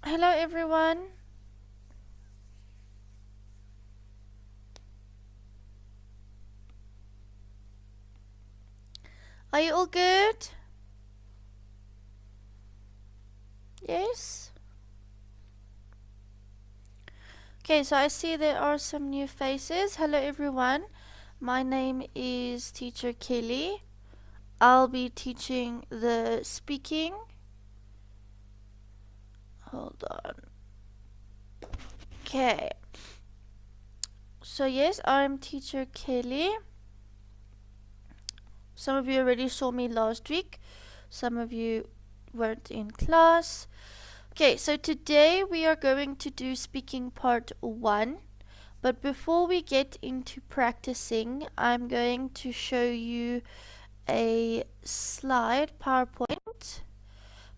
Hello everyone. Are you all good? Yes? Okay, so I see there are some new faces. Hello everyone. My name is Teacher Kelly. I'll be teaching the speaking. Hold on. Okay. So yes, I'm Teacher Kelly. Some of you already saw me last week. Some of you weren't in class. Okay, so today we are going to do speaking part 1. But before we get into practicing, I'm going to show you a slide PowerPoint.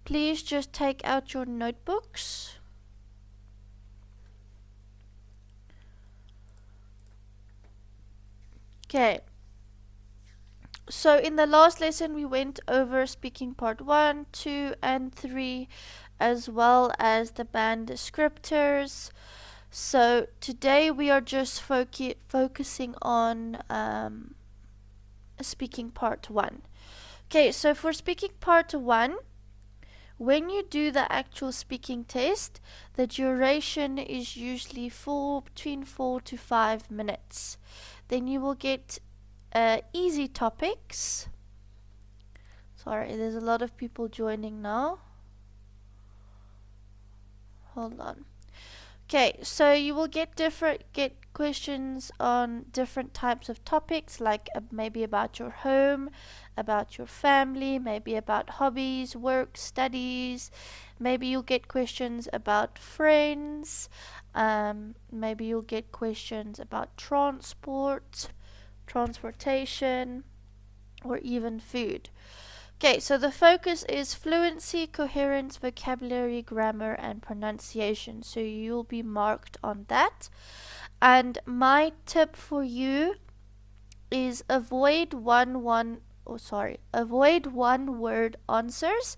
Please just take out your notebooks. Okay. So in the last lesson we went over speaking part 1, 2 and 3 as well as the band descriptors. So today we are just focusing on speaking part 1. Okay, so for speaking part 1, when you do the actual speaking test, the duration is usually between 4 to 5 minutes. Then you will get easy topics. Sorry, there's a lot of people joining now. Hold on. Okay, so you will get questions on different types of topics, like maybe about your home, about your family, maybe about hobbies, work, studies. Maybe you'll get questions about friends. Maybe you'll get questions about transportation, or even food. Okay, so the focus is fluency, coherence, vocabulary, grammar, and pronunciation. So you'll be marked on that. And my tip for you is avoid one word answers.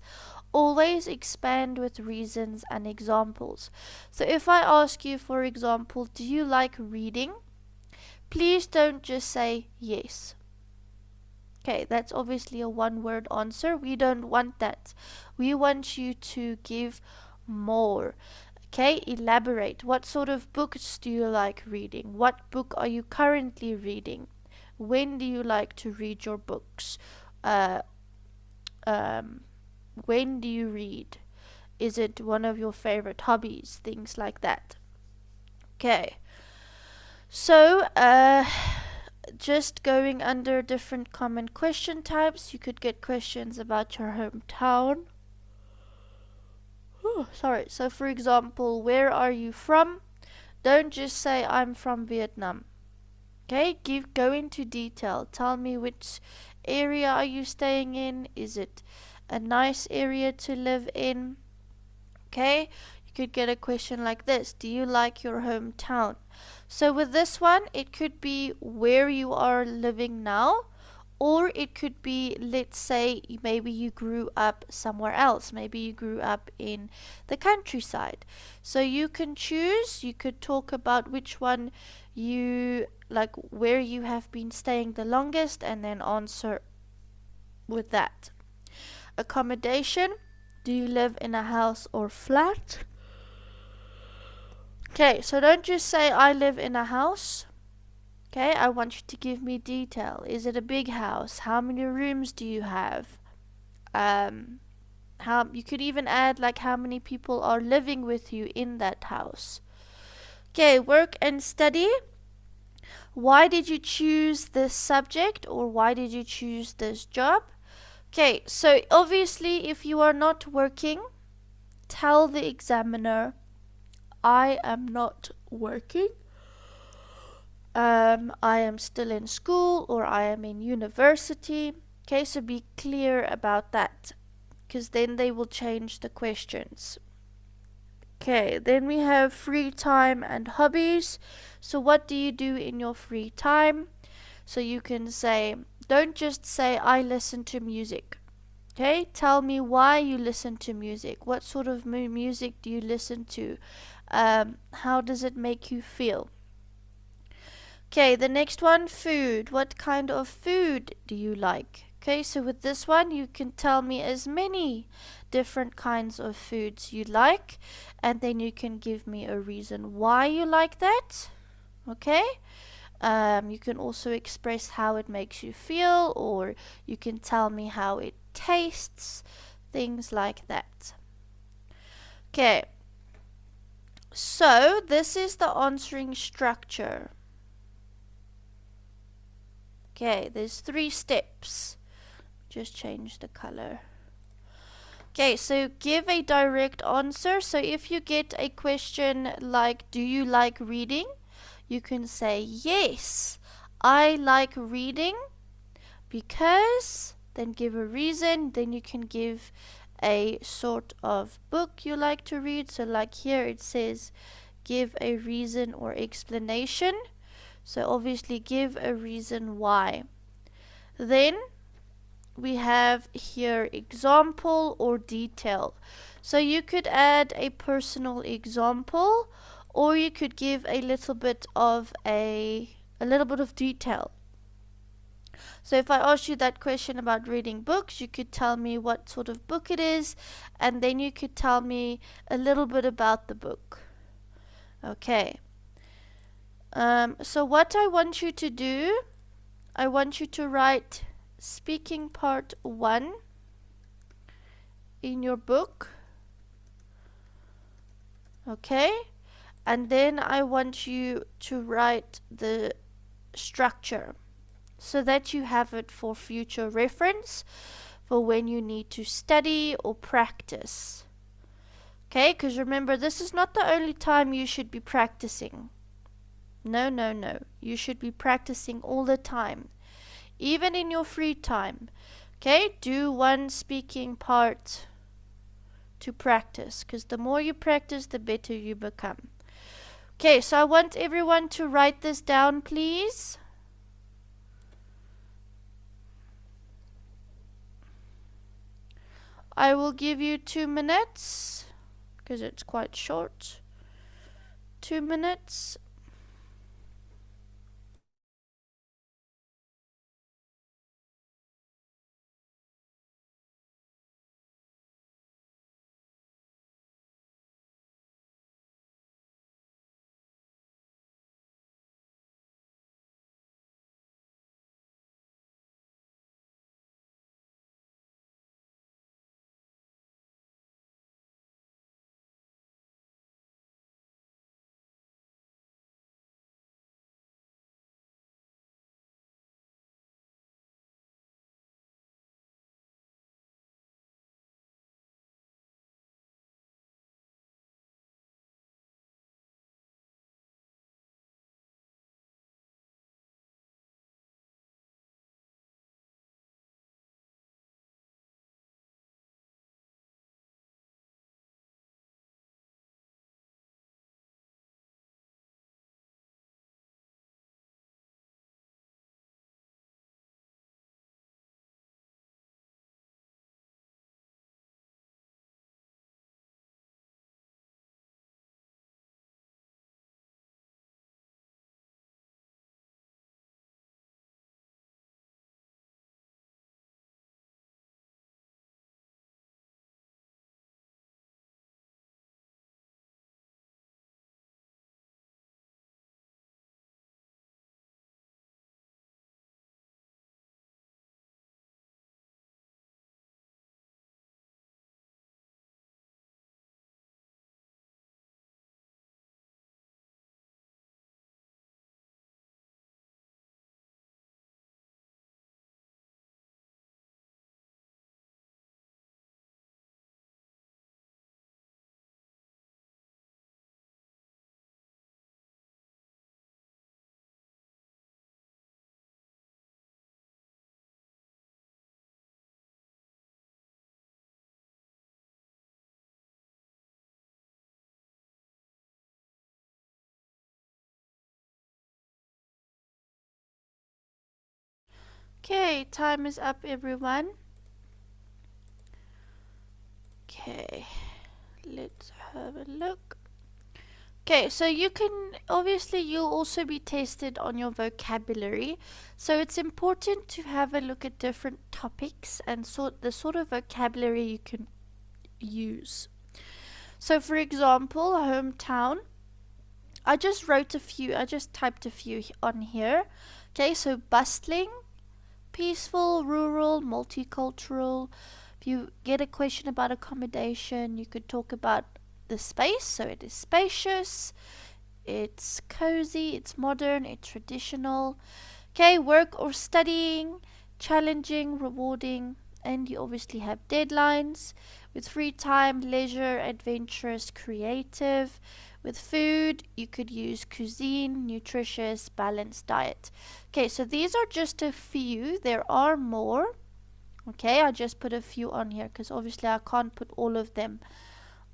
Always expand with reasons and examples. So if I ask you, for example, do you like reading? Please don't just say yes. Okay, that's obviously a one-word answer. We don't want that. We want you to give more. Okay, elaborate. What sort of books do you like reading? What book are you currently reading? When do you like to read your books? Uh, when do you read? Is it one of your favorite hobbies? Things like that. Okay. So, just going under different common question types, you could get questions about your hometown. Sorry. So, for example, where are you from? Don't just say I'm from Vietnam. Okay, go into detail. Tell me which area are you staying in? Is it a nice area to live in? Okay, you could get a question like this: do you like your hometown? So with this one, it could be where you are living now, or it could be, let's say, maybe you grew up somewhere else. Maybe you grew up in the countryside. So you can choose. You could talk about which one you like, where you have been staying the longest, and then answer with that. Accommodation: do you live in a house or flat? Okay, so don't just say I live in a house. Okay, I want you to give me detail. Is it a big house? How many rooms do you have? How you could even add like how many people are living with you in that house. Okay, work and study. Why did you choose this subject, or why did you choose this job? Okay, so obviously if you are not working, tell the examiner, I am not working. I am still in school, or I am in university. Okay, so be clear about that, because then they will change the questions. Okay, then we have free time and hobbies. So what do you do in your free time? So you can say, don't just say I listen to music. Okay, tell me why you listen to music. What sort of music do you listen to? How does it make you feel? Okay, the next one, food. What kind of food do you like? Okay, so with this one, you can tell me as many different kinds of foods you like, and then you can give me a reason why you like that. Okay, you can also express how it makes you feel, or you can tell me how it tastes, things like that. Okay, so this is the answering structure. Okay, there's 3 steps. Just change the color. Okay, so give a direct answer. So if you get a question like, do you like reading? You can say, yes, I like reading because, then give a reason. Then you can give a sort of book you like to read. So like here it says, give a reason or explanation. So obviously give a reason why. Then we have here example or detail. So you could add a personal example, or you could give a little bit of detail. So if I ask you that question about reading books, you could tell me what sort of book it is, and then you could tell me a little bit about the book. Okay. So what I want you to do, I want you to write speaking part 1 in your book. Okay? And then I want you to write the structure so that you have it for future reference for when you need to study or practice. Okay? Because remember, this is not the only time you should be practicing. No, no, no. You should be practicing all the time, even in your free time. Okay? Do one speaking part to practice, because the more you practice, the better you become. Okay, so I want everyone to write this down, please. I will give you 2 minutes, because it's quite short. 2 minutes. Okay, time is up, everyone. Okay, let's have a look. Okay, so you can obviously you'll also be tested on your vocabulary. So it's important to have a look at different topics and the sort of vocabulary you can use. So for example, hometown. I just wrote a few, I just typed a few on here. Okay, so bustling, peaceful, rural, multicultural. If you get a question about accommodation, you could talk about the space. So it is spacious, it's cozy, it's modern, it's traditional. Okay, work or studying, challenging, rewarding, and you obviously have deadlines. With free time, leisure, adventurous, creative. With food, you could use cuisine, nutritious, balanced diet. Okay, so these are just a few. There are more. Okay, I just put a few on here because obviously I can't put all of them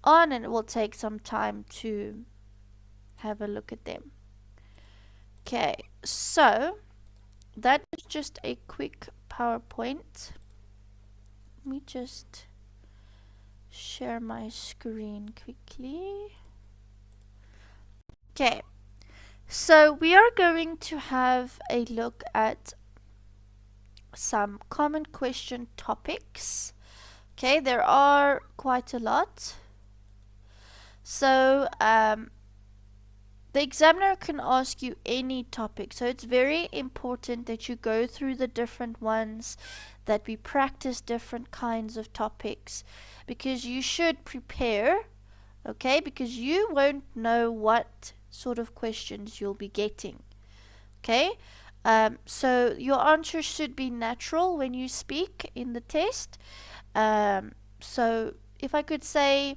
on and it will take some time to have a look at them. Okay, so that is just a quick PowerPoint. Let me just share my screen quickly. Okay, so we are going to have a look at some common question topics. Okay, there are quite a lot. So, the examiner can ask you any topic, so it's very important that you go through the different ones, that we practice different kinds of topics, because you should prepare, okay, because you won't know what sort of questions you'll be getting, okay. So your answer should be natural when you speak in the test. So if I could say,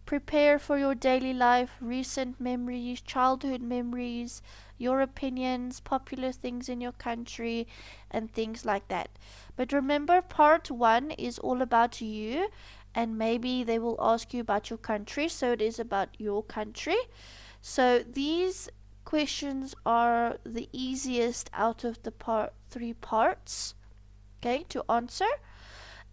prepare for your daily life, recent memories, childhood memories, your opinions, popular things in your country, and things like that. But remember, part one is all about you, and maybe they will ask you about your country, so it is about your country. So these questions are the easiest out of the three parts, okay, to answer.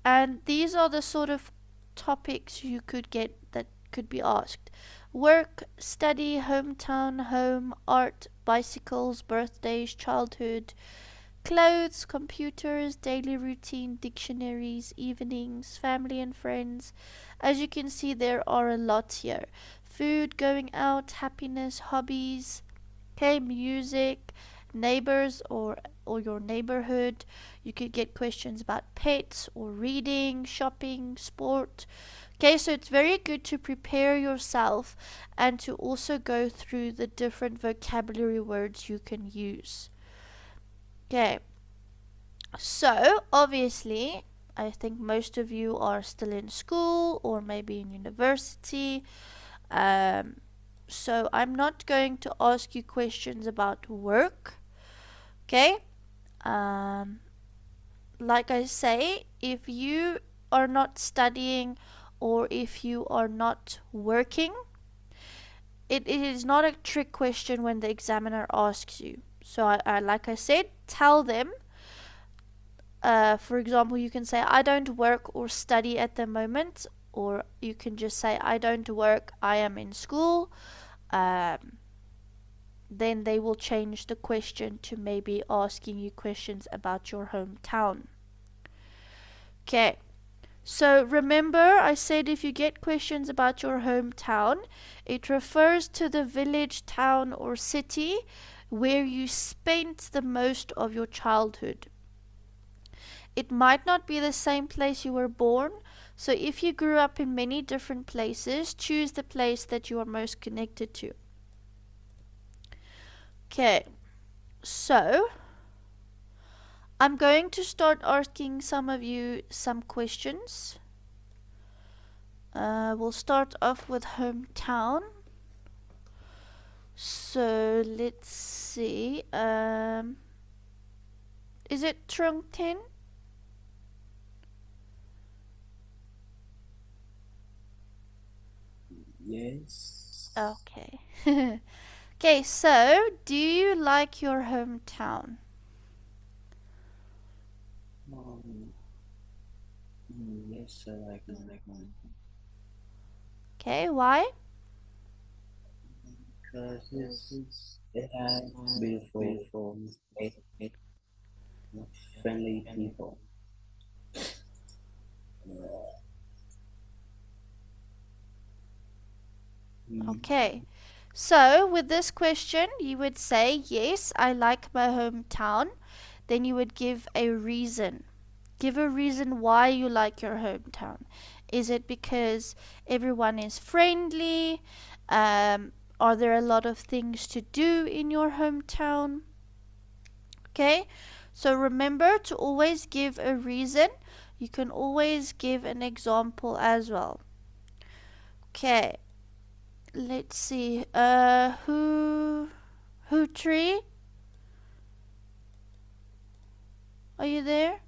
And these are the sort of topics you could get that could be asked: work, study, hometown, home, art, bicycles, birthdays, childhood, clothes, computers, daily routine, dictionaries, evenings, family and friends. As you can see, there are a lot here: food, going out, happiness, hobbies, okay, music, neighbors or your neighborhood. You could get questions about pets or reading, shopping, sport. Okay, so it's very good to prepare yourself and to also go through the different vocabulary words you can use. Okay, so obviously, I think most of you are still in school or maybe in university. So I'm not going to ask you questions about work. Okay? Like I say, if you are not studying or if you are not working, it is not a trick question when the examiner asks you. So like I said, tell them. For example, you can say, I don't work or study at the moment, or you can just say, I don't work, I am in school. Then they will change the question to maybe asking you questions about your hometown. Okay, so remember I said if you get questions about your hometown, it refers to the village, town, or city where you spent the most of your childhood. It might not be the same place you were born, so if you grew up in many different places, choose the place that you are most connected to. Okay, so I'm going to start asking some of you some questions. We'll start off with hometown. So let's see. Is it Trung Ten? Yes. Okay. Okay, so do you like your hometown? Um, yes, I like mine. Okay, why? because it has beautiful, nice, friendly people. Mm, Okay. So, with this question, you would say, yes, I like my hometown. Then you would give a reason. Give a reason why you like your hometown. Is it because everyone is friendly? Are there a lot of things to do in your hometown? Okay, so remember to always give a reason. You can always give an example as well. Okay, let's see. Who tree? Are you there?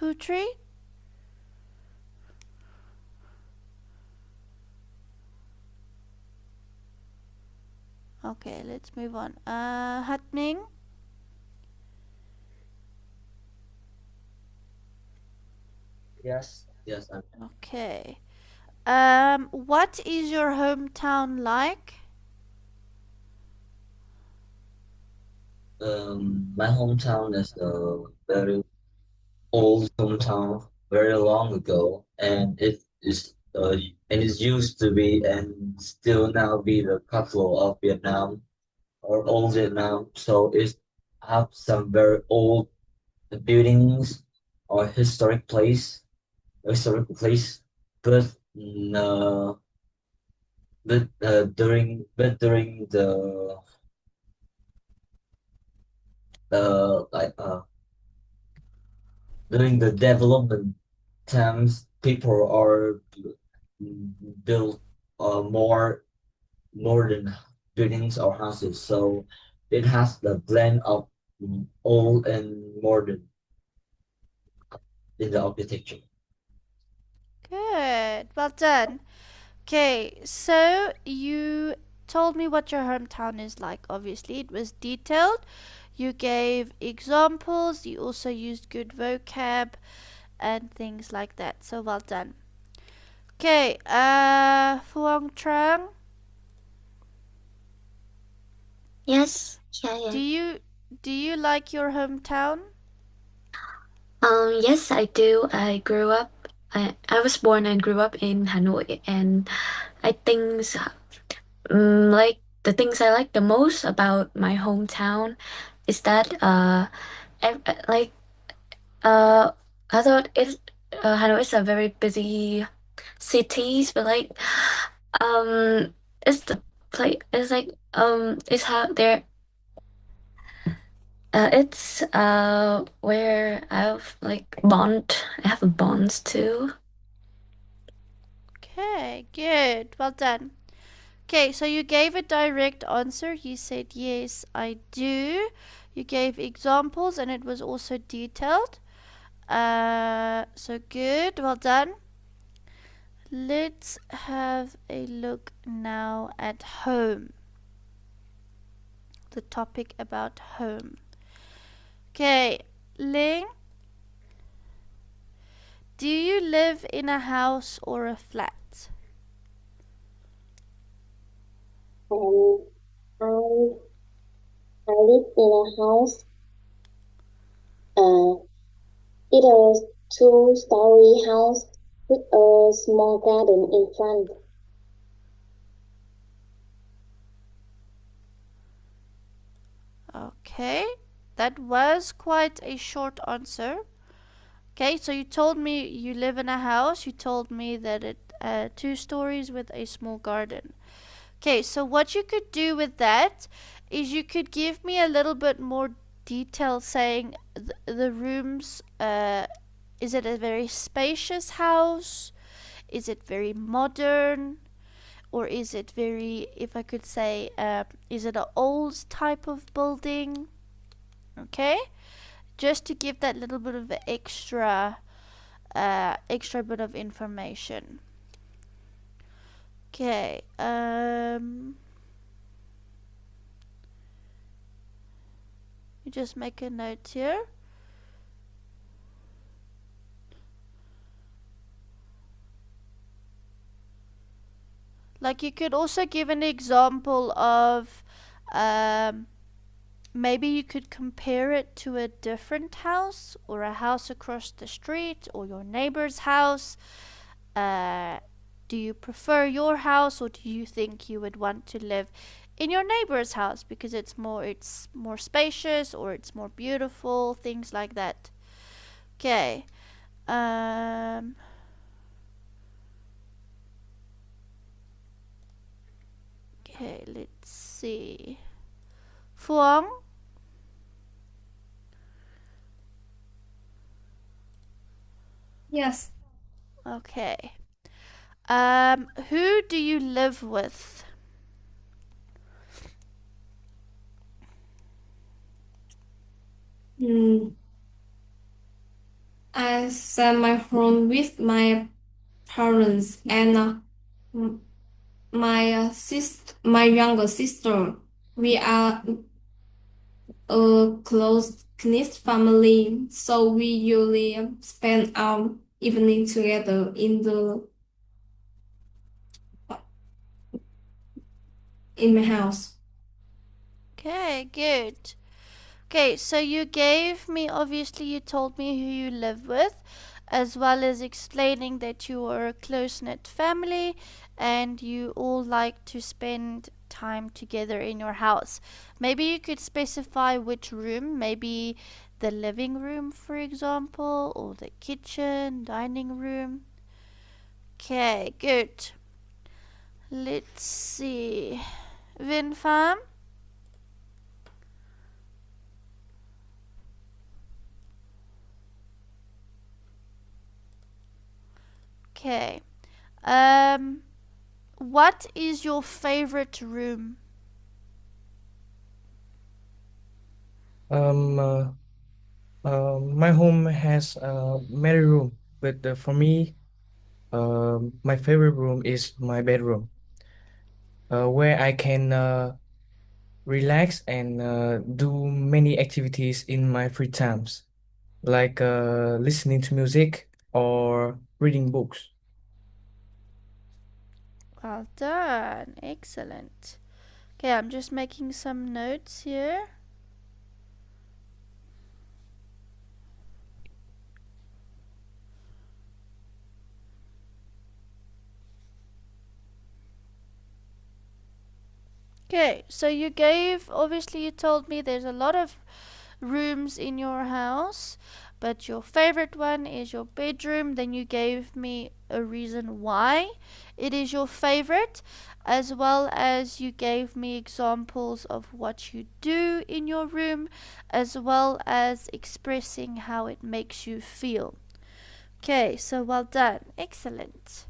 Who tree? Okay, let's move on. Hatming. Yes, yes. Okay. What is your hometown like? My hometown is a very old hometown, very long ago, and it is used to be and still now be the capital of Vietnam or old Vietnam. So it have some very old buildings or historical place, but uh, during the like during the development times, people are built more modern buildings or houses. So it has the blend of old and modern in the architecture. Good. Well done. Okay, so you told me what your hometown is like. Obviously, it was detailed. You gave examples. You also used good vocab and things like that. So well done. Okay, Phuong Trang, Yes, yeah, do yeah. you do you like your hometown? Yes, I do. I was born and grew up in Hanoi, and I think like the things I like the most about my hometown is that like uh I thought Hanoi is a very busy city, but like um it's the place it's like it's how there it's where I have a bonds too. Okay, good. Well done. Okay, so you gave a direct answer. You said, yes, I do. You gave examples and it was also detailed. So good. Well done. Let's have a look now at home. The topic about home. Okay, Ling, do you live in a house or a flat? Um, I I live in a house. Uh, it a two-story house with a small garden in front. Okay, that was quite a short answer. Okay, so you told me you live in a house. You told me that it 2 stories with a small garden. Okay, so what you could do with that is you could give me a little bit more detail saying the rooms. Is it a very spacious house? Is it very modern? Or is it very, if I could say, is it an old type of building? Okay, just to give that little bit of extra bit of information. Okay, you just make a note here. Like you could also give an example of um, maybe you could compare it to a different house or a house across the street or your neighbor's house. Uh, do you prefer your house or do you think you would want to live in your neighbor's house because it's more spacious or it's more beautiful, things like that. Okay. Um okay, let's see. Fuang. Yes. Okay. Who do you live with? Mm, I spend my home with my parents and my younger sister. We are a close knit family, so we usually spend our evening together in my house. Okay, good. Okay, so you gave me, obviously, you told me who you live with, as well as explaining that you are a close knit family and you all like to spend time together in your house. Maybe you could specify which room, maybe the living room, for example, or the kitchen, dining room. Okay, good. Let's see. Vinfam? Okay. Um, what is your favorite room? Um, uh, my home has many room, but for me, my favorite room is my bedroom, where I can relax and do many activities in my free times, like listening to music or reading books. Well done. Excellent. Okay, I'm just making some notes here. Okay, so obviously, you told me there's a lot of rooms in your house, but your favorite one is your bedroom. Then you gave me a reason why it is your favorite, as well as you gave me examples of what you do in your room, as well as expressing how it makes you feel. Okay, so well done. Excellent.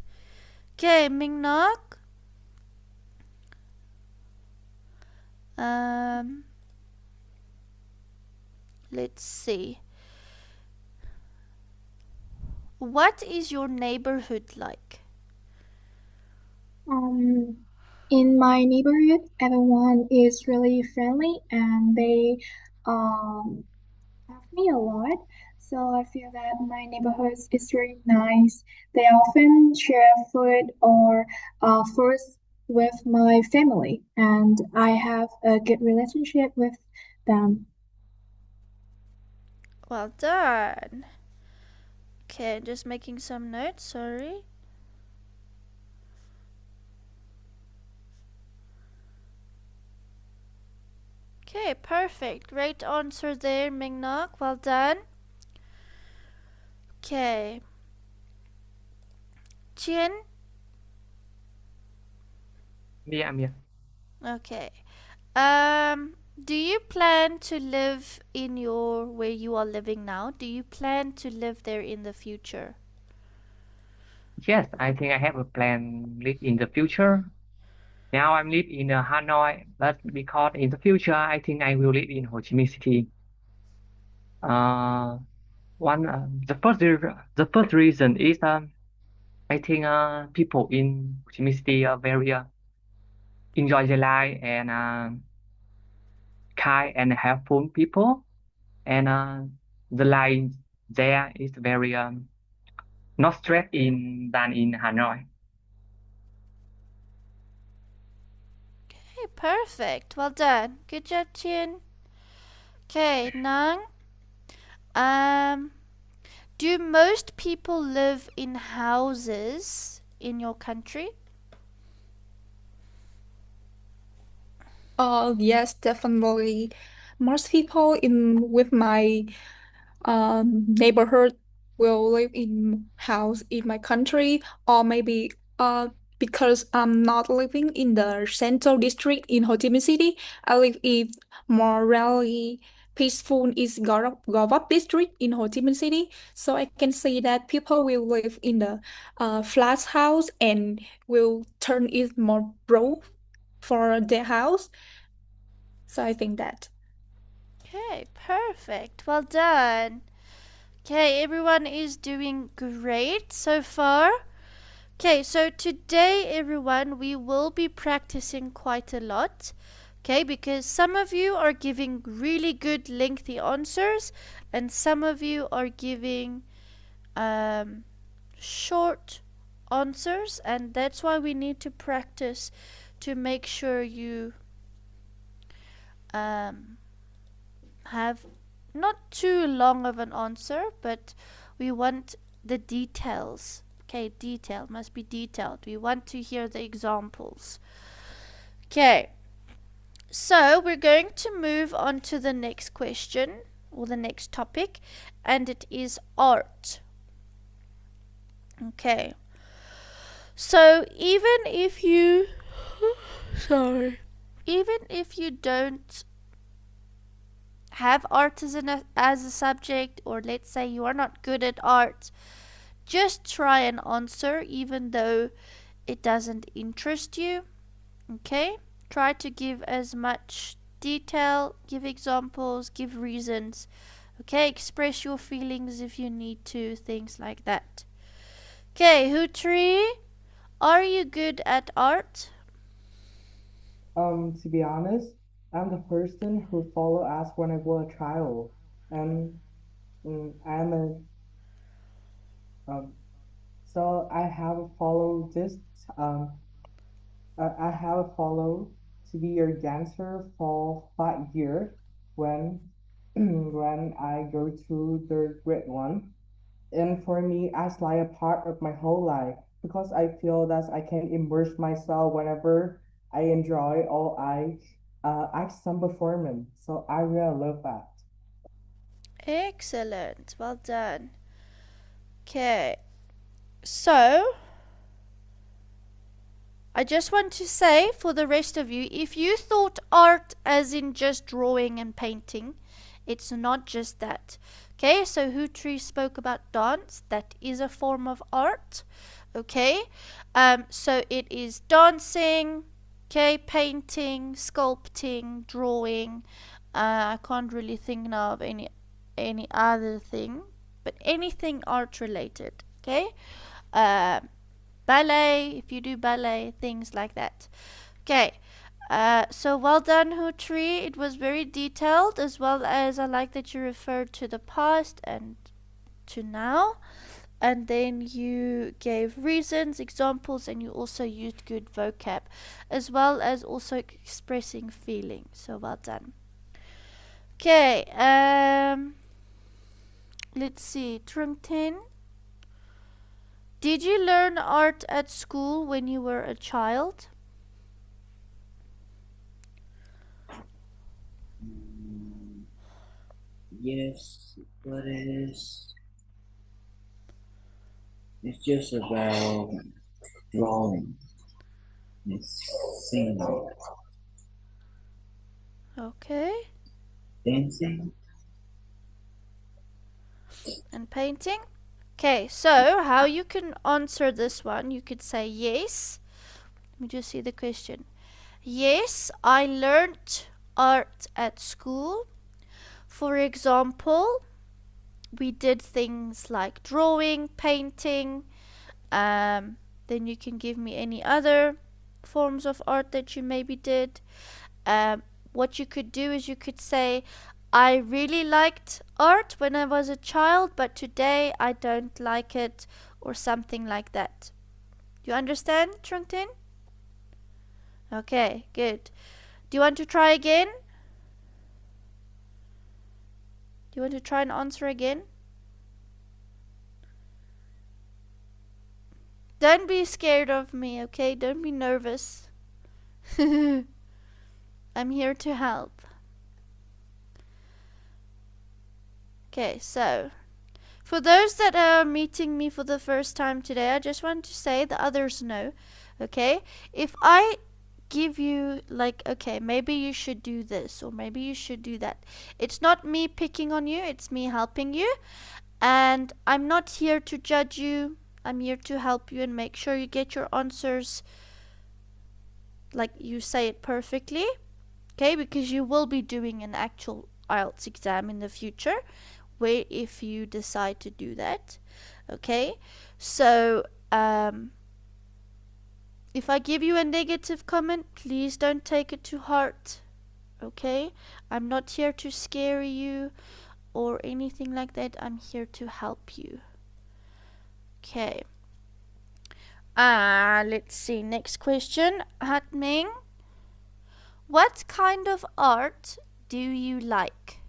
Okay, Mingnak. Um, let's see. What is your neighborhood like? Um, in my neighborhood, everyone is really friendly and they um, help me a lot. So I feel that my neighborhood is really nice. They often share food or fruits with my family, and I have a good relationship with them. Well done. Okay, just making some notes, sorry. Okay, perfect. Great answer there, Mingnak. Well done. Okay. Chien? Yeah, I'm here. Okay. Do you plan to live in where you are living now? Do you plan to live there in the future? Yes, I think I have a plan live in the future. Now I'm live in Hanoi, but because in the future I think I will live in Ho Chi Minh City. Uh, the first reason is I think people in Ho Chi Minh City are very enjoy their life and kind and helpful people, and the life there is very not stressed in than in Hanoi. perfect. Well done. Good job, Tien. Okay, Nang. Do most people live in houses in your country? Yes, definitely. Most people in with my neighborhood will live in house in my country, or maybe because I'm not living in the central district in Ho Chi Minh City, I live in more rarely peaceful is Gawap district in Ho Chi Minh City. So I can see that people will live in the flat house and will turn it more broad for their house. So I think that. Okay, perfect. Well done. Okay, everyone is doing great so far. Okay, so today, everyone, we will be practicing quite a lot. Okay, because some of you are giving really good lengthy answers, and some of you are giving short answers, and that's why we need to practice to make sure you have not too long of an answer, but we want the details. Okay, detail must be detailed. We want to hear the examples. Okay, so we're going to move on to the next question or the next topic, and it is art. Okay, so even if you even if you don't have art as a subject, or let's say you are not good at art, just try and answer even though it doesn't interest you. Okay, try to give as much detail, give examples, give reasons. Okay, express your feelings if you need to, things like that. Okay, Hutri, are you good at art? To be honest, I'm the person who follow us when I was a child, and I'm a so I have followed this um I have followed to be your dancer for 5 years when when I go to the grade one. And for me, that's like a part of my whole life because I feel that I can immerse myself whenever I enjoy or I act some performance. So I really love that. Excellent, well done. Okay, so I just want to say for the rest of you, if you thought art as in just drawing and painting, it's not just that. Okay, so Hutri spoke about dance. That is a form of art. Okay, so it is dancing, okay, painting, sculpting, drawing. I can't really think now of any other thing, but anything art related. Okay, ballet, if you do ballet, things like that. Okay, so well done, Hutri. It was very detailed, as well as I like that you referred to the past and to now. And then you gave reasons, examples, and you also used good vocab, as well as also expressing feeling. So well done. Okay, let's see. Trung Tin, did you learn art at school when you were a child? Mm, yes, but it's just about drawing. It's singing, Okay. dancing. And painting? Okay, so how you can answer this one, you could say yes. Let me just see the question. Yes, I learned art at school. For example, we did things like drawing, painting. Then you can give me any other forms of art that you maybe did. What you could do is you could say, I really liked art when I was a child, but today I don't like it, or something like that. You understand, Trung Tin? Okay, good. Do you want to try again? Do you want to try and answer again? Don't be scared of me, okay? Don't be nervous. I'm here to help. Okay, so for those that are meeting me for the first time today, I just want to say the others know, okay? If I give you, like, okay, maybe you should do this or maybe you should do that, it's not me picking on you, it's me helping you. And I'm not here to judge you. I'm here to help you and make sure you get your answers like you say it perfectly. Okay, because you will be doing an actual IELTS exam in the future, where if you decide to do that. Okay, so if I give you a negative comment, please don't take it to heart. Okay, I'm not here to scare you or anything like that. I'm here to help you. Okay. Let's see. Next question. Hatming. What kind of art do you like?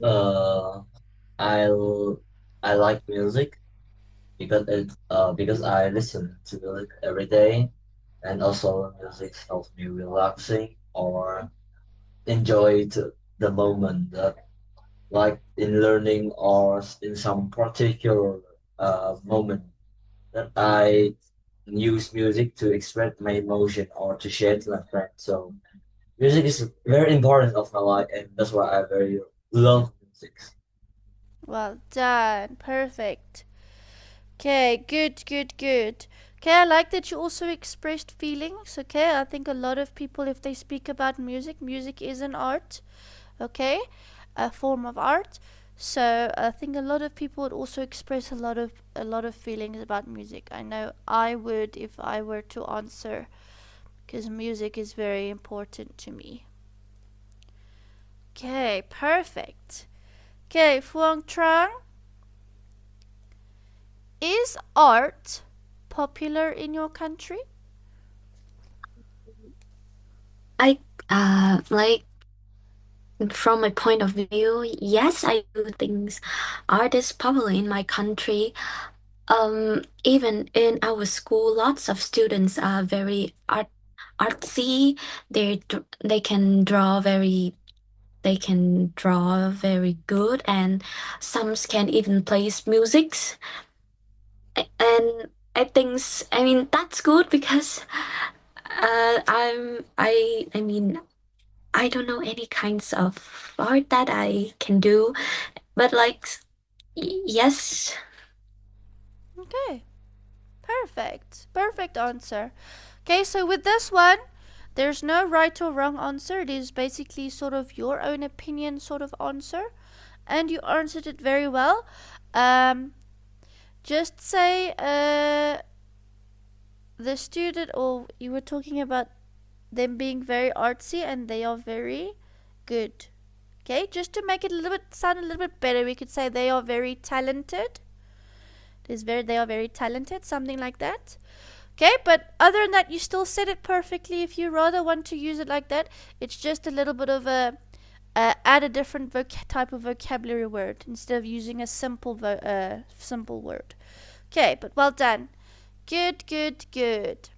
Uh, I'll I like music because I listen to music every day, and also music helps me relaxing or enjoy the moment that like in learning or in some particular moment that I use music to express my emotion or to share to my friends. So music is very important of my life, and that's why I very love music. Well done. Perfect. Okay, good, good, good. Okay, I like that you also expressed feelings. Okay, I think a lot of people, if they speak about music, music is an art. Okay, a form of art. So I think a lot of people would also express a lot of feelings about music. I know I would if I were to answer, because music is very important to me. Okay, perfect. Okay, Phuong Trang, is art popular in your country? I like from my point of view, yes, I do think art is popular in my country. Even in our school, lots of students are very artsy. They can draw very good, and some can even play music. And I mean that's good because I mean I don't know any kinds of art that I can do, but like yes. Okay, perfect. Perfect answer. Okay, so with this one, there's no right or wrong answer. It is basically sort of your own opinion sort of answer. And you answered it very well. Um, just say the student, or you were talking about them being very artsy and they are very good. Okay, just to make it a little bit sound a little bit better, we could say they are very talented. They are very talented, something like that. Okay, but other than that, you still said it perfectly. If you rather want to use it like that, it's just a little bit of a add a different type of vocabulary word instead of using a simple word. Okay, but well done. Good, good, good.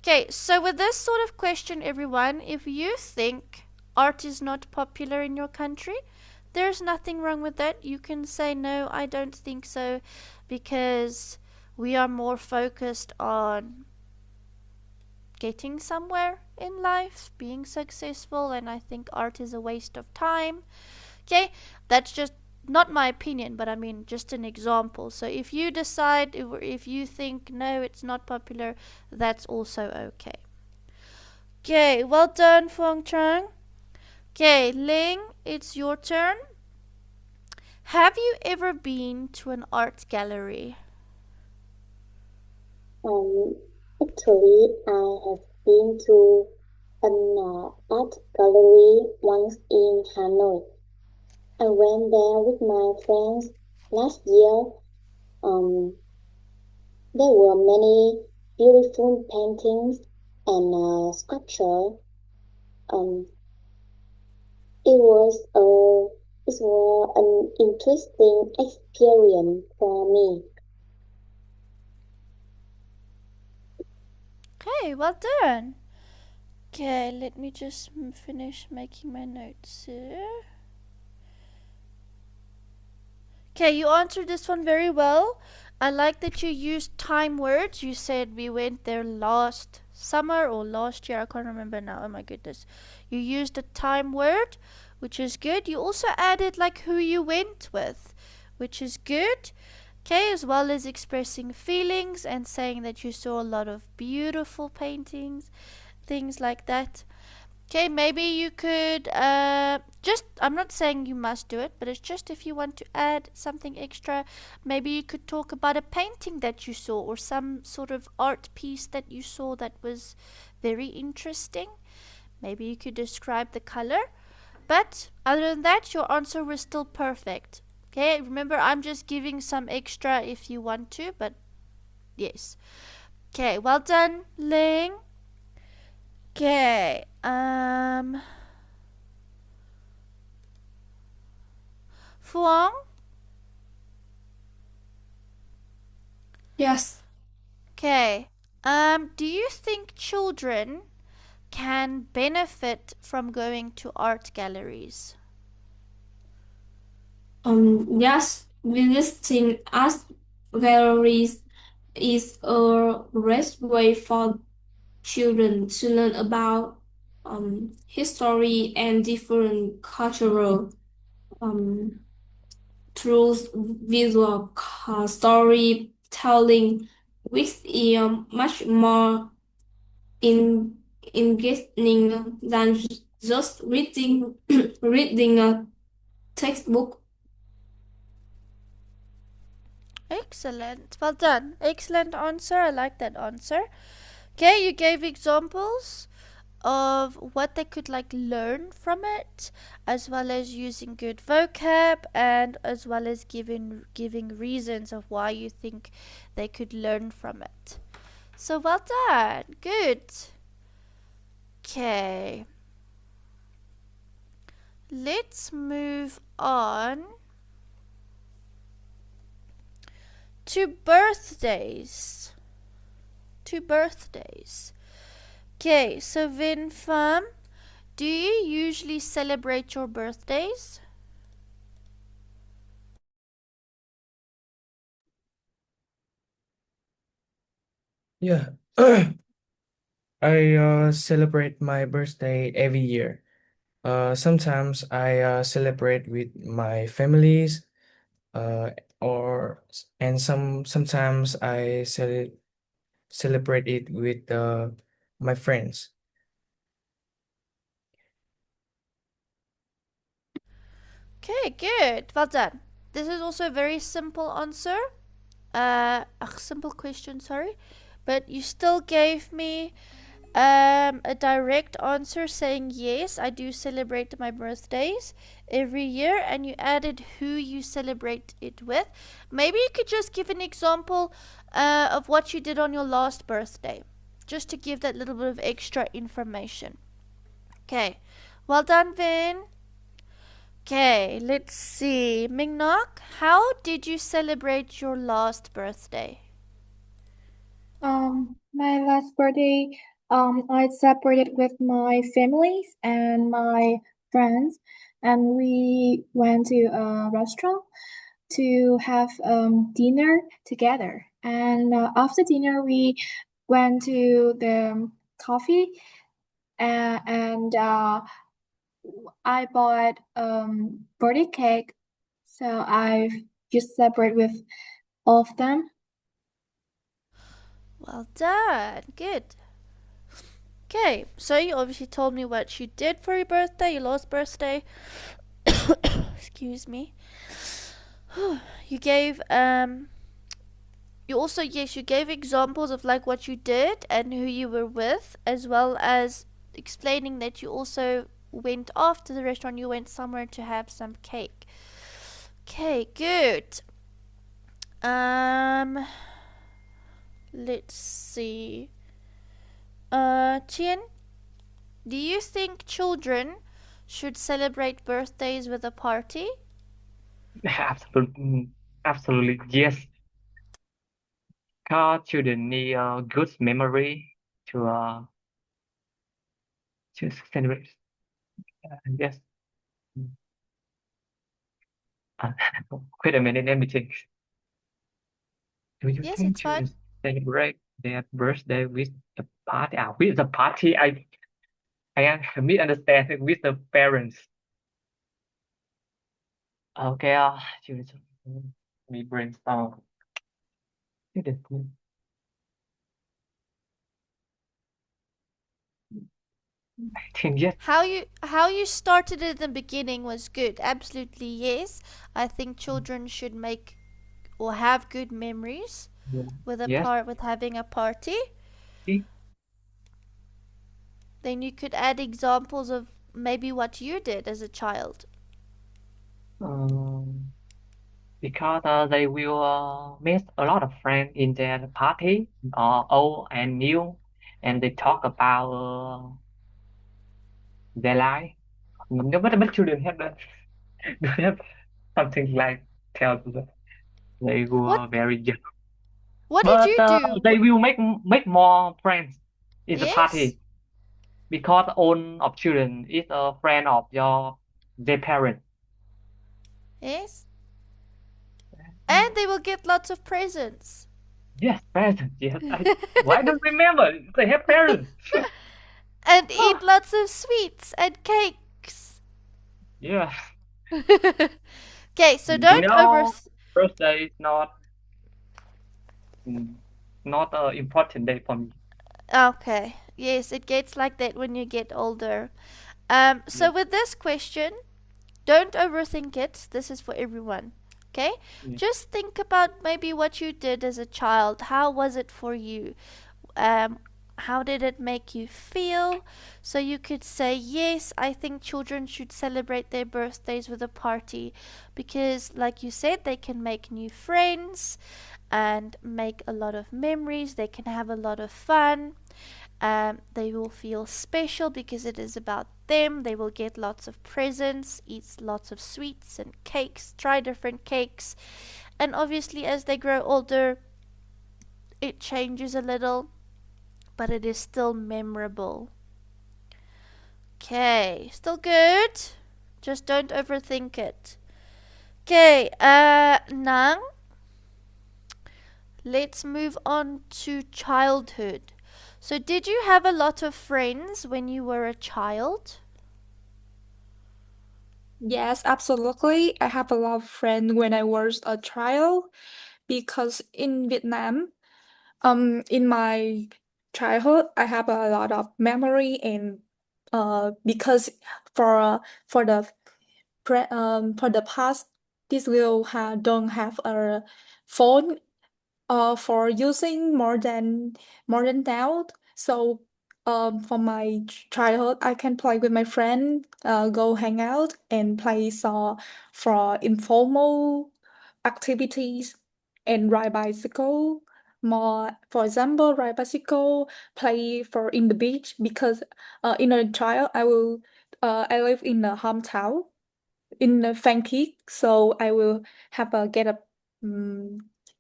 Okay, so with this sort of question, everyone, if you think art is not popular in your country, there's nothing wrong with that. You can say, no, I don't think so, because we are more focused on getting somewhere in life, being successful, and I think art is a waste of time. Okay, that's just not my opinion, but I mean just an example. So if you decide, if you think no, it's not popular, that's also okay. Okay, well done, Fong Chang. Okay, Ling, it's your turn. Have you ever been to an art gallery? Um, Actually, I have been to an art gallery once in Hanoi. I went there with my friends last year. Um, there were many beautiful paintings and sculpture. Um, it was an interesting experience for me. Okay, well done. Okay, let me just finish making my notes here. Okay, you answered this one very well. I like that you used time words. You said we went there last summer or last year. I can't remember now. Oh my goodness. You used a time word, which is good. You also added like who you went with, which is good. Okay, as well as expressing feelings and saying that you saw a lot of beautiful paintings, things like that. Okay, maybe you could I'm not saying you must do it, but it's just if you want to add something extra, maybe you could talk about a painting that you saw or some sort of art piece that you saw that was very interesting. Maybe you could describe the color. But other than that, your answer was still perfect. Okay, remember I'm just giving some extra if you want to, but yes. Okay, well done, Ling. Okay, Fuang. Yes. Okay. Do you think children can benefit from going to art galleries? Yes, visiting art galleries is a great way for children to learn about history and different cultural um, through visual storytelling, which is much more in engaging than just reading reading a textbook. Excellent. Well done. Excellent answer. I like that answer. Okay, you gave examples of what they could like learn from it, as well as using good vocab, and as well as giving reasons of why you think they could learn from it. So well done. Good. Okay. Let's move on to birthdays. To birthdays. Okay, so Vin Pham, do you usually celebrate your birthdays? Yeah. I celebrate my birthday every year. Sometimes I celebrate with my families, uh, or and sometimes I celebrate it with my friends. Okay, good. Well done. This is also a very simple answer. A simple question, sorry. But you still gave me a direct answer saying yes, I do celebrate my birthdays every year, and you added who you celebrate it with. Maybe you could just give an example of what you did on your last birthday, just to give that little bit of extra information. Okay, well done, Vin. Okay, let's see. Mingnok, how did you celebrate your last birthday? My last birthday, I separated with my families and my friends, and we went to a restaurant to have dinner together. And after dinner, we went to the coffee, and I bought birthday cake, so I just separate with all of them. Well done. Good. Okay, so you obviously told me what you did for your birthday, your last birthday. Excuse me. You gave you also, yes, you gave examples of like what you did and who you were with, as well as explaining that you also went after the restaurant, you went somewhere to have some cake. Okay, good. Um let's see. Tien, do you think children should celebrate birthdays with a party? Absolutely, absolutely yes. Because children need a good memory to uh to celebrate. Yes. Uh, wait a minute, let me think. Do you Yes, think it's fine. children celebrate their birthday with the party? With the party, I misunderstand it with the parents. Okay, children, we brainstorm. Children, I think yes. How you started in the beginning was good. Absolutely yes. I think children should make or have good memories Yeah. with Yes. having a party. See, Then you could add examples of maybe what you did as a child. um, because they will meet a lot of friends in their party, old and new, and they talk about their life. No, but children have that. They have something like tell them they were What very young, what did but you do? they will make more friends in the Yes? party because own of children is a friend of their parents. Yes? And they will get lots of presents. Yes, parents. Yes, why don't remember? They have parents. And Ah, eat lots of sweets and cakes. yeah. Okay, so You don't over. know, birthday is mm, not a important day for me. Okay, yes, it gets like that when you get older. Yeah, So with this question, don't overthink it. This is for everyone. Okay? yeah. Just think about maybe what you did as a child. How was it for you? Um, how did it make you feel? So you could say, yes, I think children should celebrate their birthdays with a party because, like you said, they can make new friends and make a lot of memories. They can have a lot of fun. They will feel special because it is about them. They will get lots of presents, eat lots of sweets and cakes, try different cakes. And obviously, as they grow older, it changes a little, but it is still memorable. Okay, still good. Just don't overthink it. Okay, Nang, let's move on to childhood. So, did you have a lot of friends when you were a child? Yes, absolutely. I have a lot of friends when I was a child because in Vietnam, in my childhood, I have a lot of memory and because for uh, for the for the past, this will don't have a phone for using more than now. So for my childhood, I can play with my friend, go hang out and play for informal activities and ride bicycle. More, for example, ride bicycle, play for in the beach because in a child I live in a hometown in the Phan so I will have a get a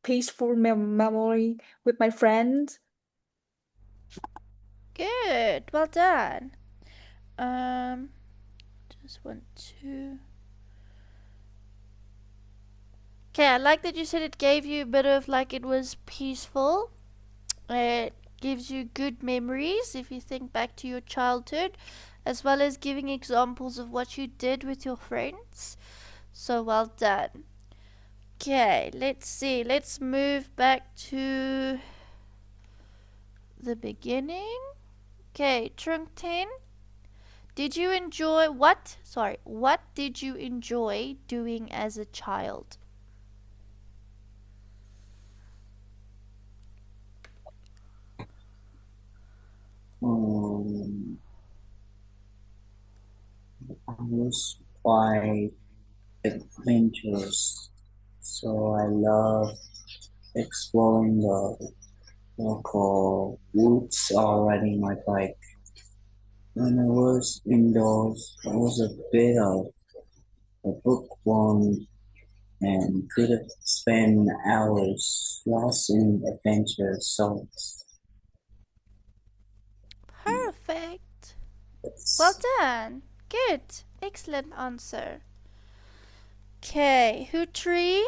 peaceful memory with my friends. Good, well done. Um, just want to. Okay, I like that you said it gave you a bit of like it was peaceful. It gives you good memories if you think back to your childhood, as well as giving examples of what you did with your friends. So well done. Okay, let's see. Let's move back to the beginning. Okay, Trunk 10. Did you enjoy what? Sorry, what did you enjoy doing as a child? Um, I was quite adventurous, so I love exploring the walk or woods or riding my bike. When I was indoors, I was a bit of a bookworm and could have spent hours lost in adventure songs. Perfect. Well That's done. Good. Excellent answer. Okay, Hutri.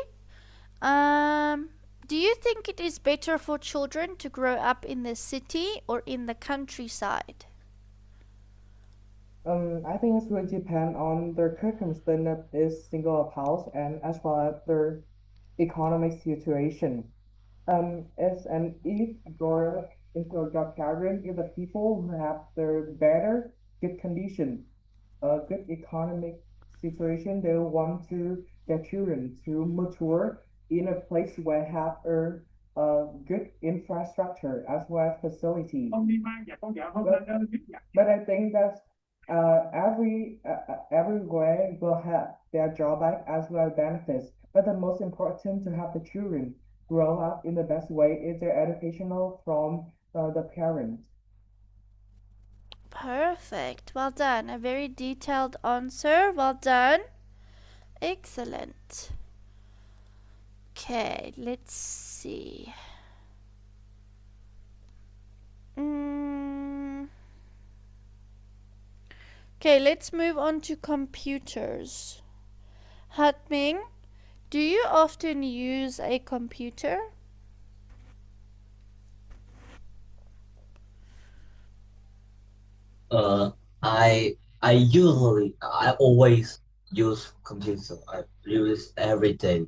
Um, do you think it is better for children to grow up in the city or in the countryside? I think it's really depend on their circumstance is single house and as well as their economic situation. As an if your if your parent is the people who have the better good condition, a good economic situation, they want to their children to mature in a place where have a good infrastructure as well as facility. But I think that everywhere will have their drawback as well as benefits. But the most important to have the children grow up in the best way is their educational from the parent. Perfect. Well done. A very detailed answer. Well done. Excellent. Okay, let's see. Mm. Okay, let's move on to computers. Hatming, do you often use a computer? Uh, I always use computer. I use every day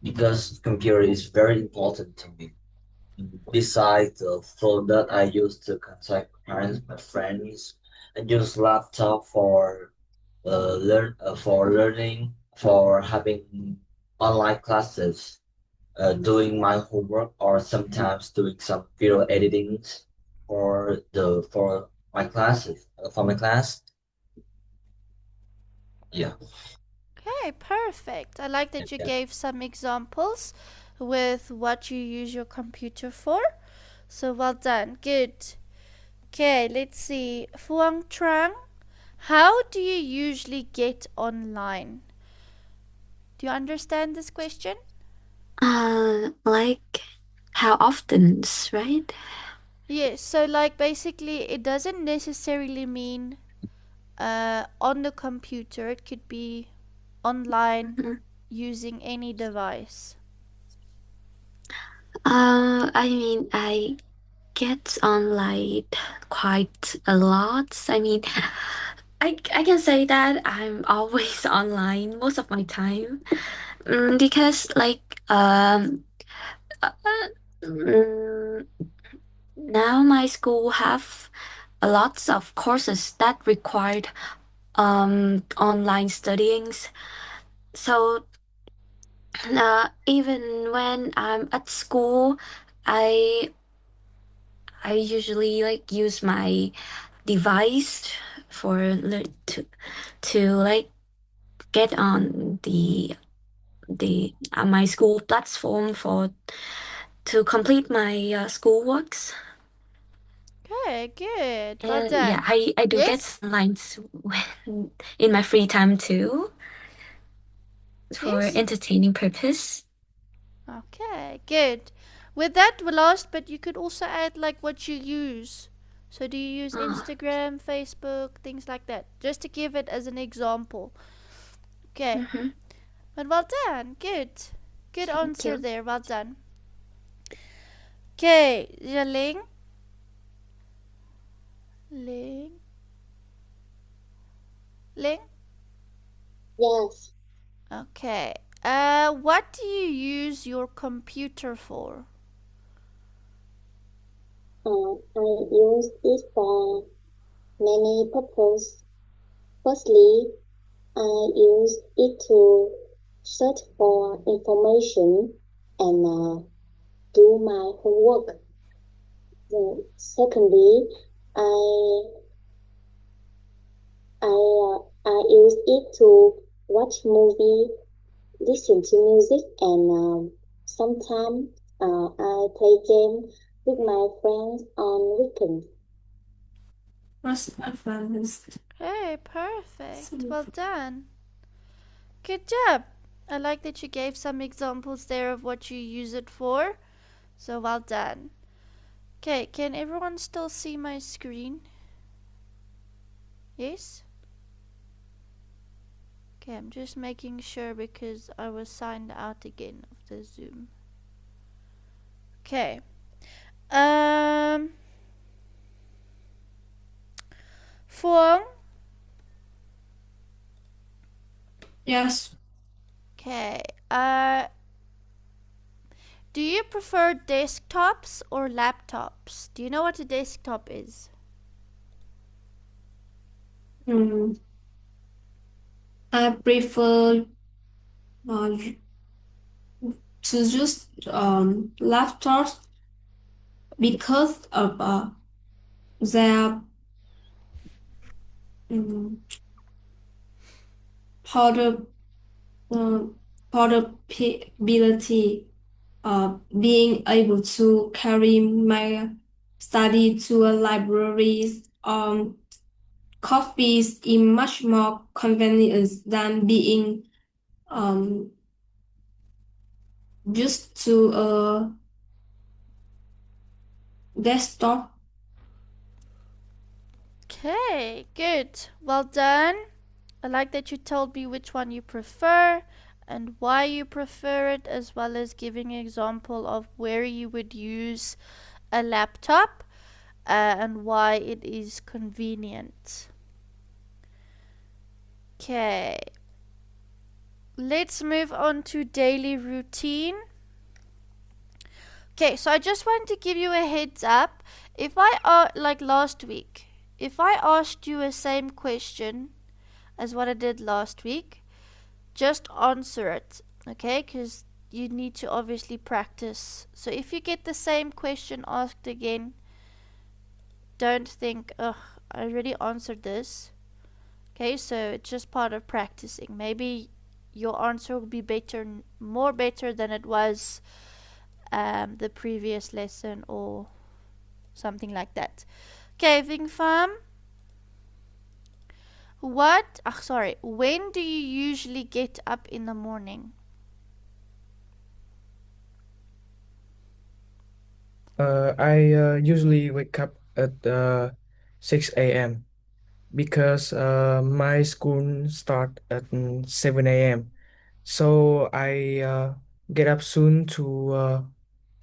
because computer is very important to me. Besides the phone that I use to contact parents, my friends, I use laptop for learning, for having online classes, doing my homework, or sometimes doing some video editing for my classes for my class. Yeah, Okay, perfect. I like that you yeah. gave some examples with what you use your computer for. So well done. Good. Okay, let's see. Fuang Trang, how do you usually get online? Do you understand this question? Like how often, right? Yes, so like basically it doesn't necessarily mean on the computer. It could be online Mhm. using any device. I mean, I get online quite a lot. I mean, I can say that I'm always online most of my time, because uh, mm, now my school have a lots of courses that required online studyings. So even when I'm at school, I I usually like use my device for to like get on the my school platform for to complete my school works. Okay, good. Well And yeah, done. I do get Yes? some lines when, in my free time too for Yes? entertaining purpose. Okay, good. With that, we lost, but you could also add like what you use. So do you use Uh, Instagram, Facebook, things like that? Just to give it as an example. Okay. mhm. But well done. Good. Good Thank answer you. there. Well done. Okay, Ling. Ling. Ling. Yes, Okay. What do you use your computer for? I use it for many purposes. Firstly, I use it to search for information and do my homework. Secondly, I I use it to watch movie, listen to music, and sometimes I play games with my friends on weekends. Most advanced. Okay, perfect. Well done. Good job. I like that you gave some examples there of what you use it for. So well done. Okay, can everyone still see my screen? Yes? Okay, I'm just making sure because I was signed out again of the Zoom. Okay. Fuang. Yes. Okay. Do you prefer desktops or laptops? Do you know what a desktop is? Mm, I prefer uh, to use laptops because of their um, porta- uh, portability. Being able to carry my study to a library copies is much more convenient than being um, used to a desktop. Okay, good. Well done. I like that you told me which one you prefer and why you prefer it, as well as giving an example of where you would use a laptop and why it is convenient. Okay, let's move on to daily routine. Okay, so I just want to give you a heads up. If like last week, if I asked you a same question as what I did last week, just answer it, okay? Because you need to obviously practice. So if you get the same question asked again, don't think, ugh, I already answered this. Okay, so it's just part of practicing. Maybe your answer will be better, more better than it was the previous lesson or something like that. Okay, Ving Pham, when do you usually get up in the morning? I usually wake up at 6 a.m. because my school start at 7 a.m. So I get up soon to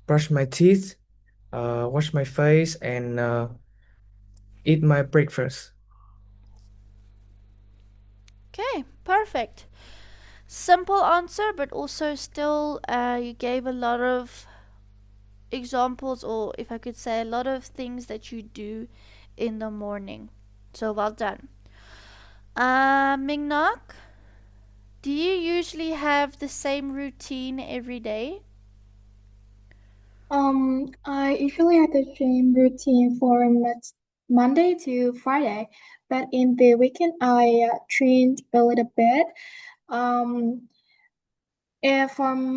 brush my teeth, wash my face, and eat my breakfast. Okay, perfect. Simple answer, but also still you gave a lot of examples, or if I could say, a lot of things that you do in the morning. So well done. Mingnak, do you usually have the same routine every day? I usually have the same routine from Monday to Friday, but in the weekend I change a little bit. Um, from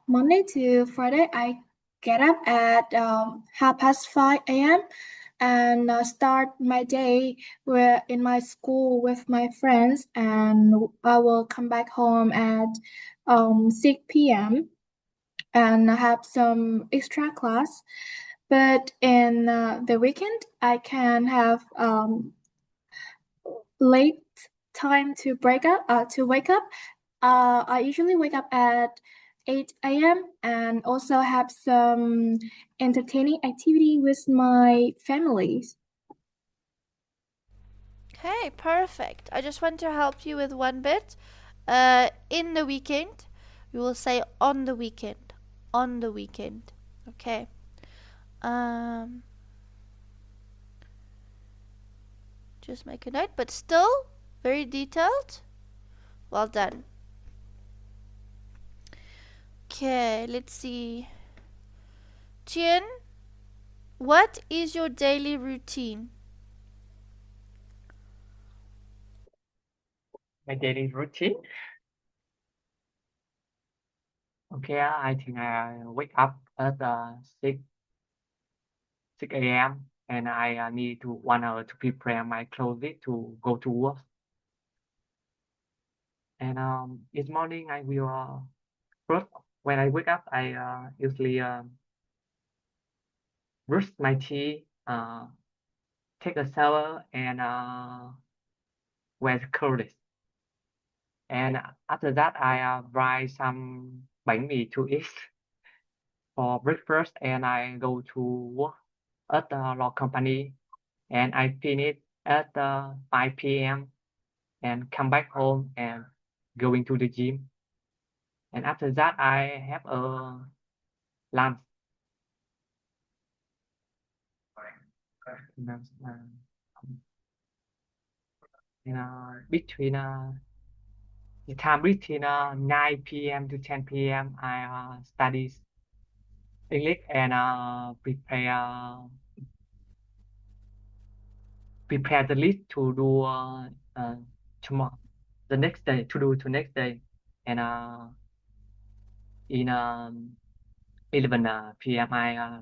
Monday to Friday, I get up at 5:30 a.m. and start my day in my school with my friends, and I will come back home at 6 p.m. and have some extra class. But in the weekend, I can have late time to wake up. I usually wake up at 8 a.m. and also have some entertaining activity with my families. Okay, perfect. I just want to help you with one bit. In the weekend, we will say on the weekend. On the weekend. Okay. Um, just make a note, but still very detailed. Well done. Okay, let's see. Chien, what is your daily routine? My daily routine. Okay, I think I wake up at 6 a.m. and I need to 1 hour to prepare my clothes to go to work. And each morning I will first when I wake up I usually brush my teeth, take a shower, and wear clothes. And after that I buy some bánh mì to eat for breakfast, and I go to work at the law company, and I finish at 5 p.m. and come back home and going to the gym. And after that, I have a lunch. And, between the time between 9 p.m. to 10 p.m. I study English and prepare the list to do tomorrow, the next day to do to next day, and in 11 p.m. I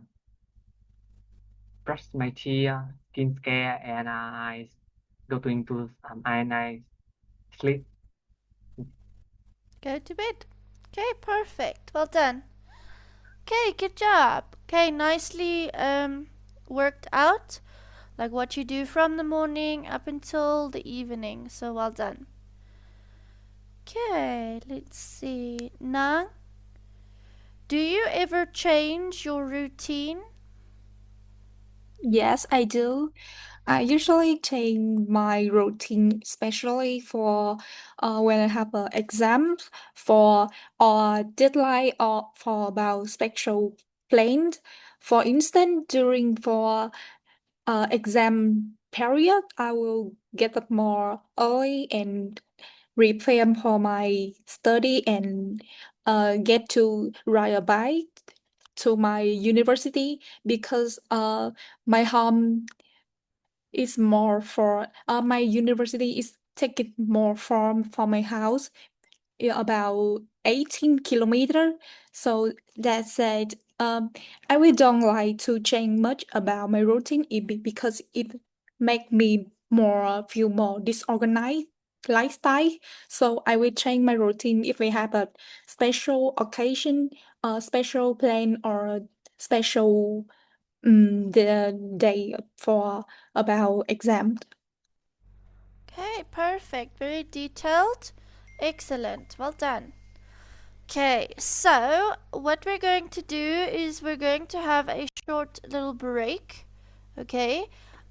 brush my teeth, skin care, and I go to into and I sleep. Go to bed. Okay, perfect. Well done. Okay, good job. Okay, nicely worked out. Like what you do from the morning up until the evening. So well done. Okay, let's see. Nang, do you ever change your routine? Yes, I do. I usually change my routine, especially for when I have an exam for or deadline or for about special plans. For instance, during for exam period, I will get up more early and prepare for my study and get to ride a bike to my university because my home is more for my university is taking more from my house, about 18 kilometer. So that said, I really don't like to change much about my routine because it make me more feel more disorganized lifestyle. So I will change my routine if we have a special occasion, a special plan, or a special the day for about exam. Okay, perfect. Very detailed. Excellent. Well done. Okay, so what we're going to do is we're going to have a short little break. Okay.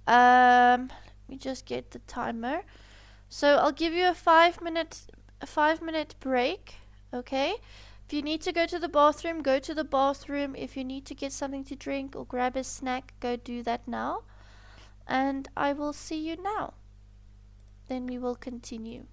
Let me just get the timer. So I'll give you a 5 minute break. Okay. If you need to go to the bathroom, go to the bathroom. If you need to get something to drink or grab a snack, go do that now. And I will see you now. Then we will continue.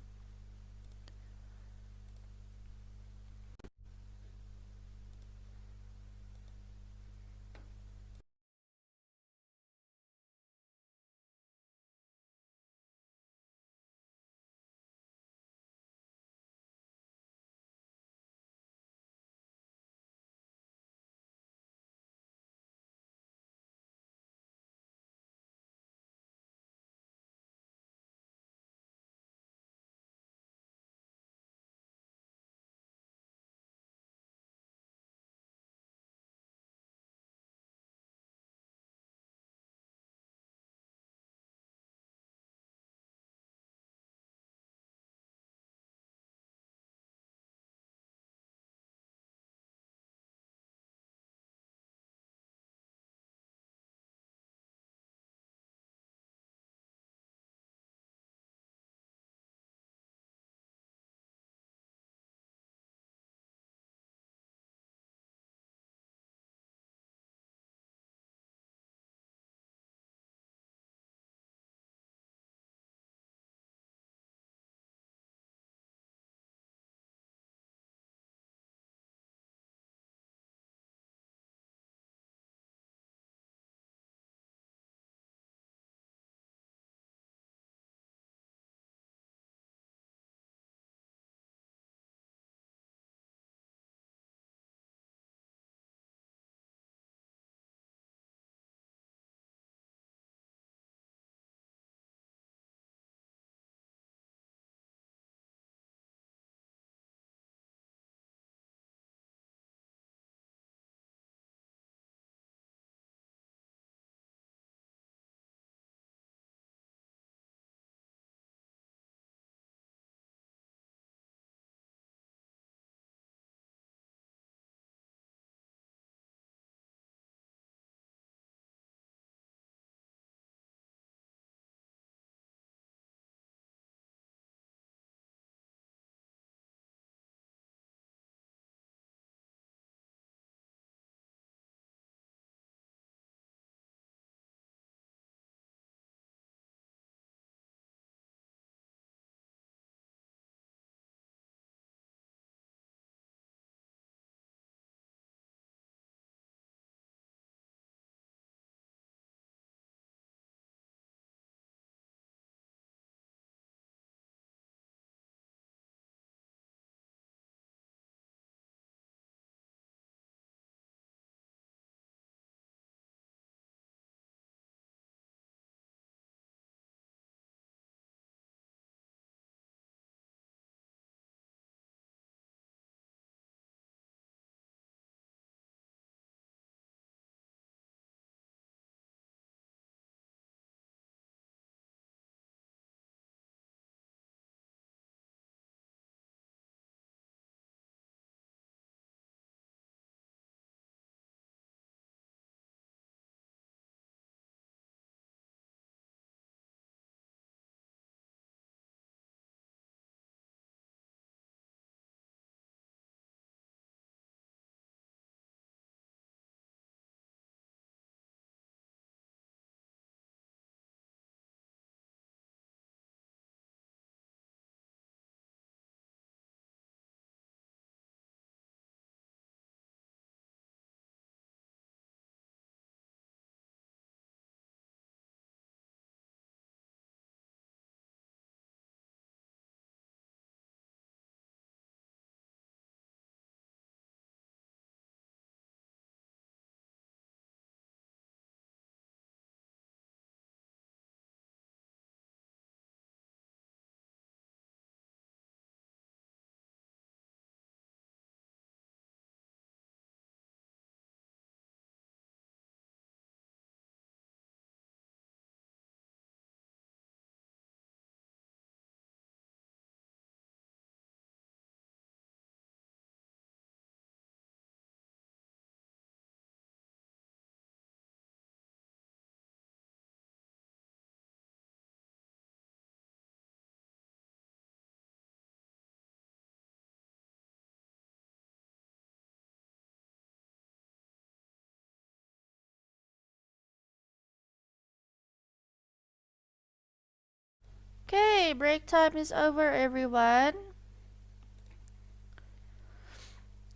Okay, break time is over, everyone.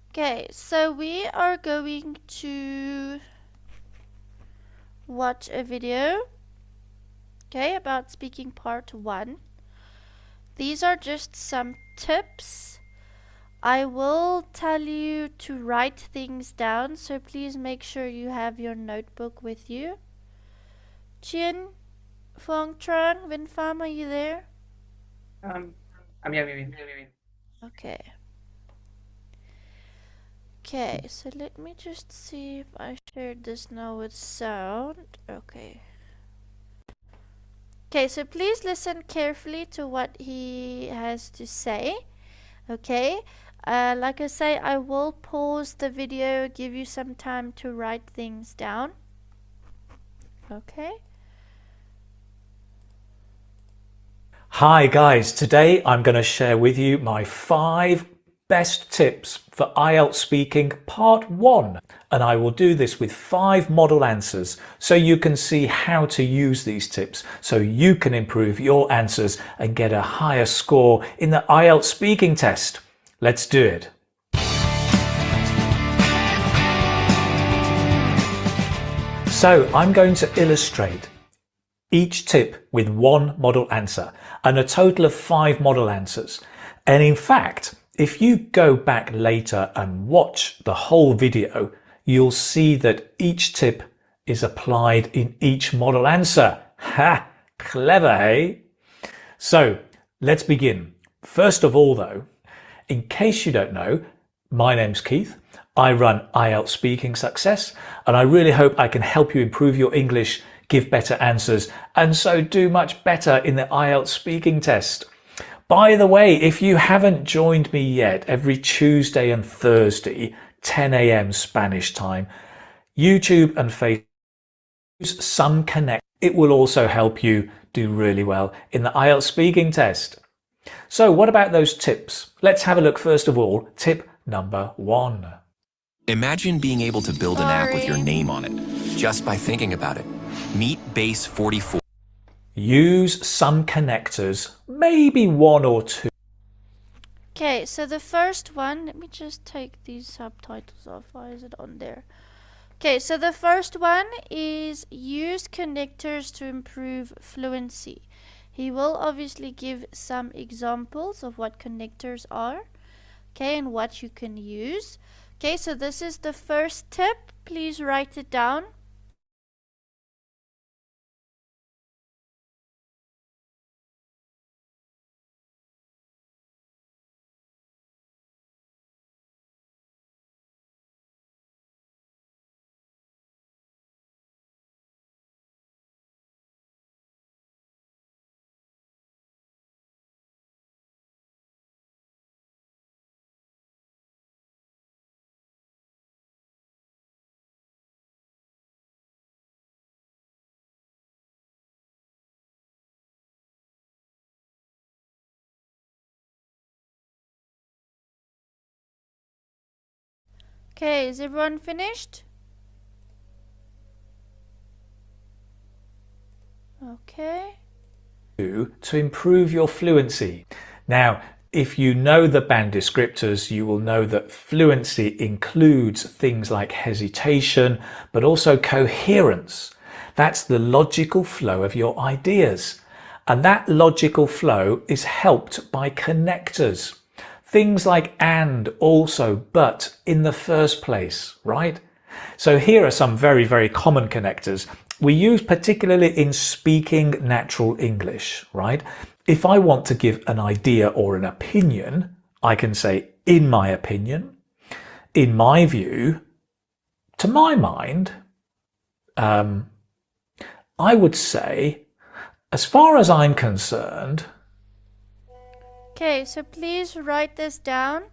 Okay, so we are going to watch a video, okay, about speaking part 1. These are just some tips. I will tell you to write things down, so please make sure you have your notebook with you. Chien, Fong Tran, Vin Pham, are you there? I'm Okay. Okay, so let me just see if I shared this now with sound. Okay. Okay, so please listen carefully to what he has to say. Okay, like I say, I will pause the video, give you some time to write things down. Okay. Hi guys, today I'm going to share with you my 5 best tips for IELTS speaking part 1, and I will do this with 5 model answers so you can see how to use these tips so you can improve your answers and get a higher score in the IELTS speaking test. Let's do it. So I'm going to illustrate each tip with 1 model answer and a total of 5 model answers. And in fact, if you go back later and watch the whole video, you'll see that each tip is applied in each model answer. Ha! Clever, hey? So let's begin. First of all though, in case you don't know, my name's Keith. I run IELTS Speaking Success, and I really hope I can help you improve your English, give better answers, and so do much better in the IELTS speaking test. By the way, if you haven't joined me yet, every Tuesday and Thursday, 10 a.m. Spanish time, YouTube and Facebook, use some connect. It will also help you do really well in the IELTS speaking test. So what about those tips? Let's have a look first of all. Tip number 1. Imagine being able to build an app with your name on it, just by thinking about it. Meet Base 44. Use some connectors, maybe 1 or 2. Okay, so the first one, let me just take these subtitles off. Why is it on there? Okay, so the first one is use connectors to improve fluency. He will obviously give some examples of what connectors are, okay, and what you can use. Okay, so this is the first tip. Please write it down. Okay, is everyone finished? Okay. To improve your fluency. Now, if you know the band descriptors, you will know that fluency includes things like hesitation, but also coherence. That's the logical flow of your ideas. And that logical flow is helped by connectors. Things like and, also, but, in the first place, right? So here are some very, very common connectors we use particularly in speaking natural English, right? If I want to give an idea or an opinion, I can say, in my opinion, in my view, to my mind, I would say, as far as I'm concerned. Okay, so please write this down.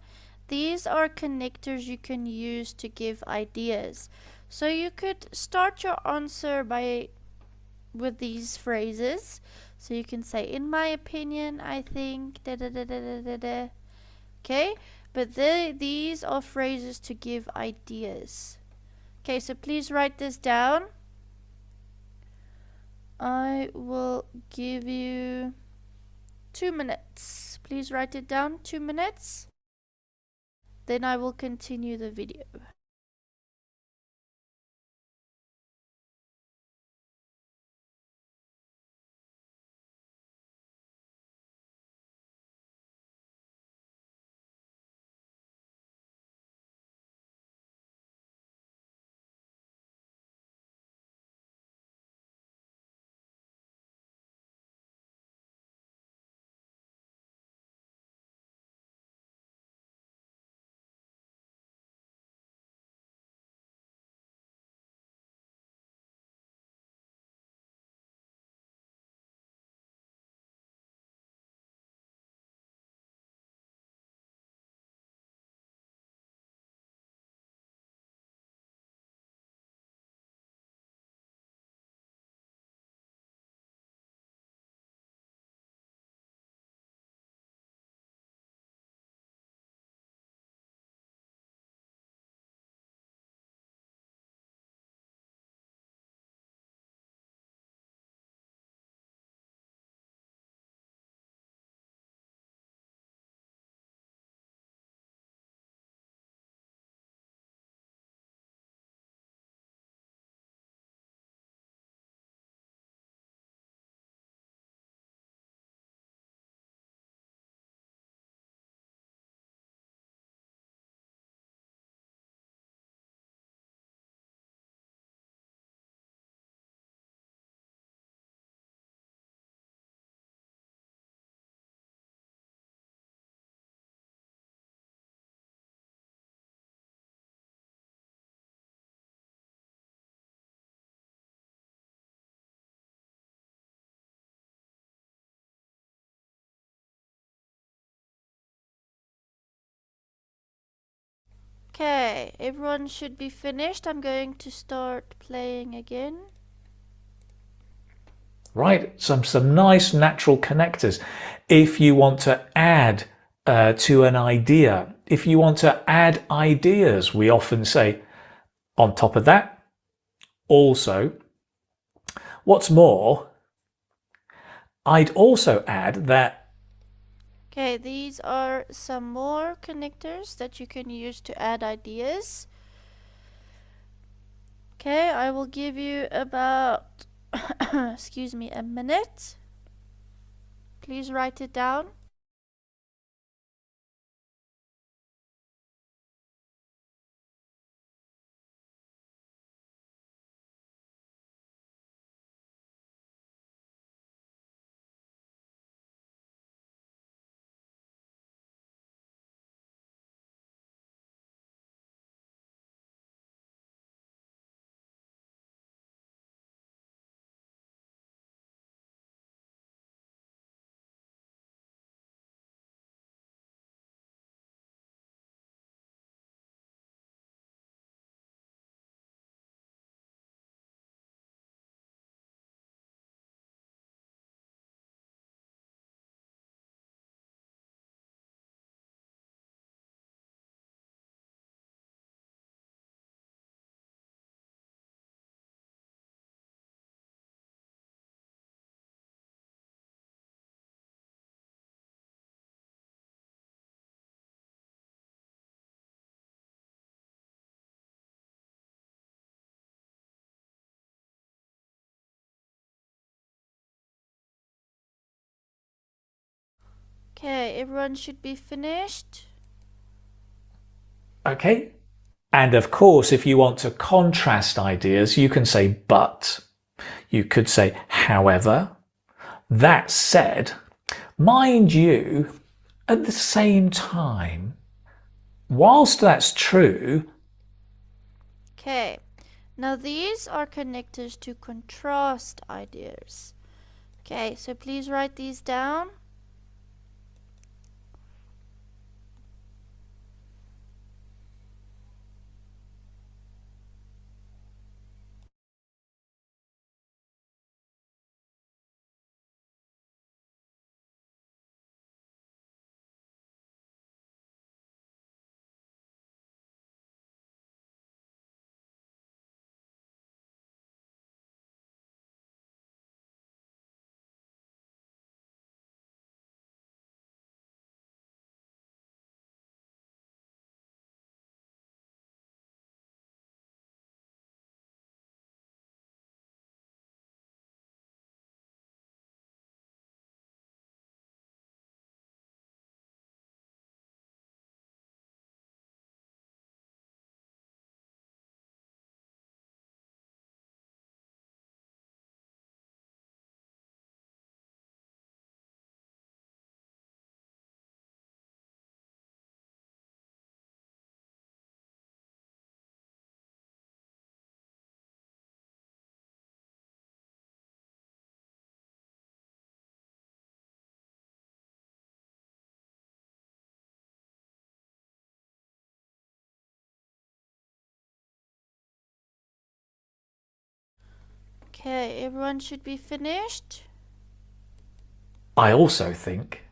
These are connectors you can use to give ideas. So you could start your answer with these phrases. So you can say, in my opinion, I think, da da da da da da da. Okay, but these are phrases to give ideas. Okay, so please write this down. I will give you 2 minutes. Please write it down, 2 minutes. Then I will continue the video. Okay, everyone should be finished. I'm going to start playing again. Right, some nice natural connectors. If you want to add to an idea, if you want to add ideas, we often say, on top of that, also. What's more, I'd also add that. Okay, these are some more connectors that you can use to add ideas. Okay, I will give you about, excuse me, a minute. Please write it down. Okay, everyone should be finished. Okay, and of course, if you want to contrast ideas, you can say but. You could say however. That said, mind you, at the same time, whilst that's true. Okay, now these are connectors to contrast ideas. Okay, so please write these down. Okay, everyone should be finished. I also think.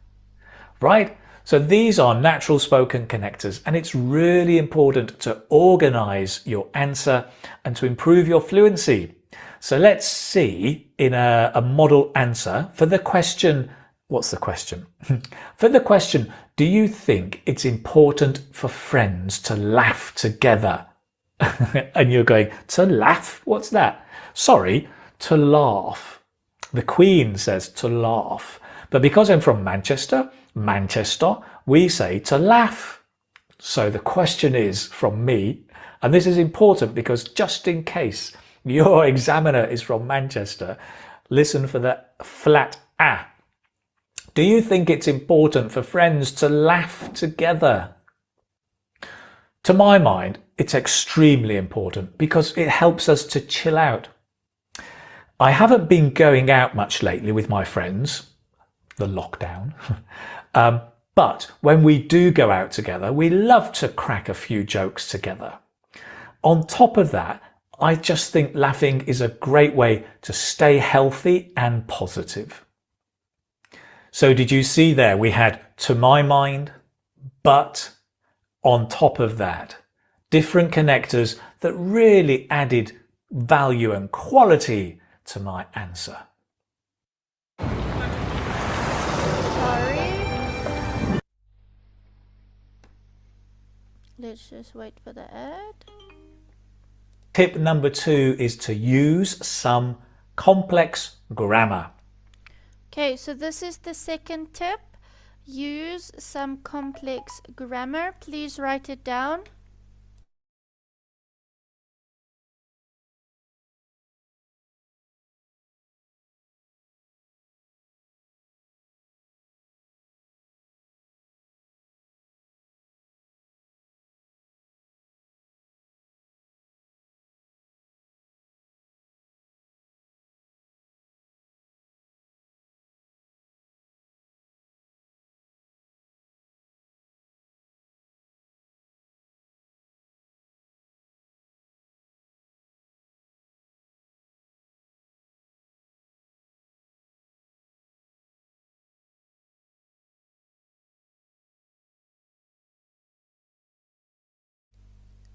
Right? So these are natural spoken connectors, and it's really important to organize your answer and to improve your fluency. So let's see in a model answer for the question. What's the question? For the question, do you think it's important for friends to laugh together? And you're going, to laugh? What's that? Sorry, to laugh. The Queen says to laugh. But because I'm from Manchester, we say to laugh. So the question is from me, and this is important because just in case your examiner is from Manchester, listen for the flat A. Do you think it's important for friends to laugh together? To my mind, it's extremely important because it helps us to chill out. I haven't been going out much lately with my friends, the lockdown. But when we do go out together, we love to crack a few jokes together. On top of that, I just think laughing is a great way to stay healthy and positive. So did you see there? We had to my mind, but on top of that, different connectors that really added value and quality to my answer. Sorry. Let's just wait for the ad. Tip number 2 is to use some complex grammar. Okay, so this is the second tip. Use some complex grammar. Please write it down.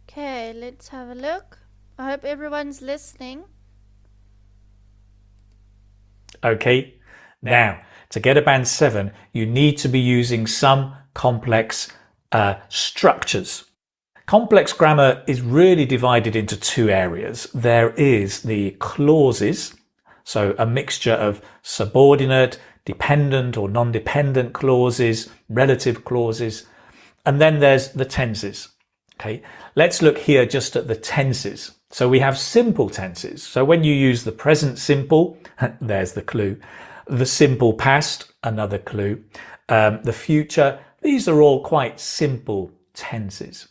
Okay, let's have a look. I hope everyone's listening. Okay, now to get a band 7, you need to be using some complex structures. Complex grammar is really divided into 2 areas. There is the clauses, so a mixture of subordinate, dependent or non-dependent clauses, relative clauses, and then there's the tenses. Okay, let's look here just at the tenses. So we have simple tenses. So when you use the present simple, there's the clue. The simple past, another clue. The future, these are all quite simple tenses.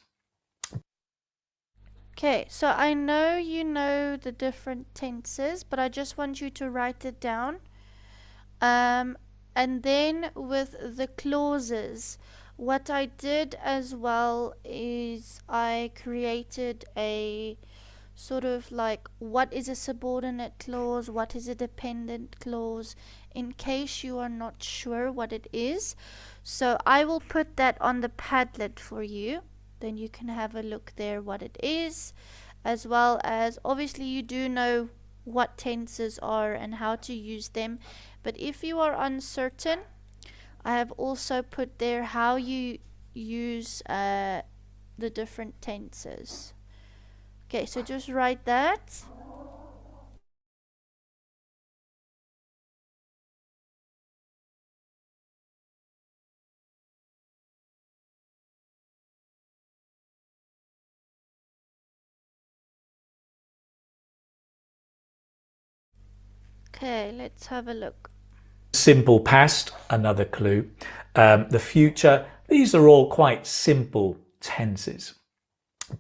Okay, so I know you know the different tenses, but I just want you to write it down. And then with the clauses, what I did as well is I created a sort of like what is a subordinate clause, what is a dependent clause, in case you are not sure what it is. So I will put that on the Padlet for you. Then you can have a look there what it is, as well as obviously you do know what tenses are and how to use them. But if you are uncertain, I have also put there how you use the different tenses. Okay, so just write that. Okay, let's have a look. Simple past, another clue. The future, these are all quite simple tenses.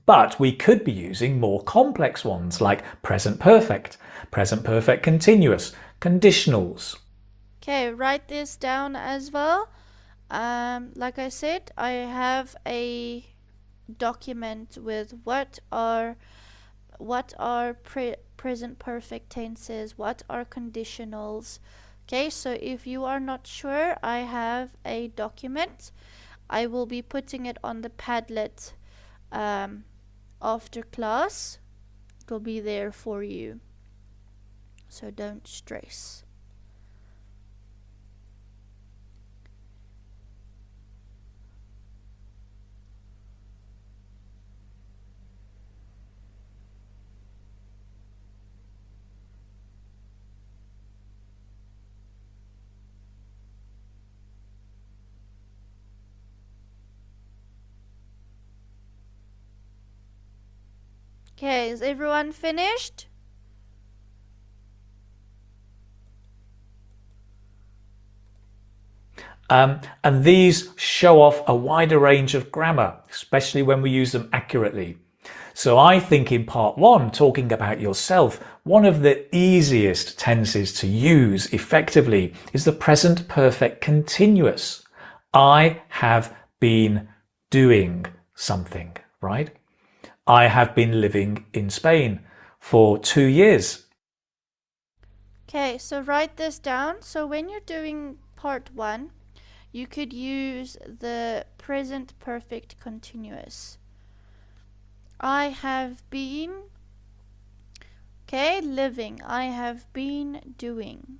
But we could be using more complex ones like present perfect continuous, conditionals. Okay, write this down as well. Like I said, I have a document with what are what are present perfect tenses, what are conditionals. Okay, so if you are not sure, I have a document. I will be putting it on the Padlet after class. It will be there for you, so don't stress. Okay, is everyone finished? And these show off a wider range of grammar, especially when we use them accurately. So I think in part one, talking about yourself, one of the easiest tenses to use effectively is the present perfect continuous. I have been doing something, right? I have been living in Spain for 2 years. Okay, so write this down. So when you're doing part one, you could use the present perfect continuous. I have been, okay, living. I have been doing.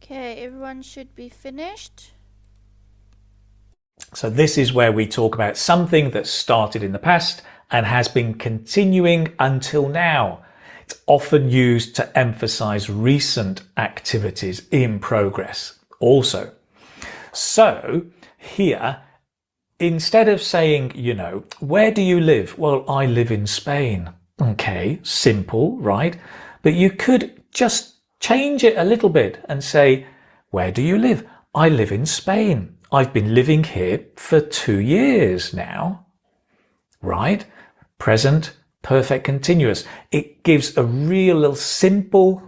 Okay, everyone should be finished. So this is where we talk about something that started in the past and has been continuing until now. It's often used to emphasize recent activities in progress also. So here, instead of saying, where do you live? Well, I live in Spain. Okay, simple, right? But you could just change it a little bit and say, where do you live? I live in Spain. I've been living here for 2 years now, right? Present, perfect continuous. It gives a real simple,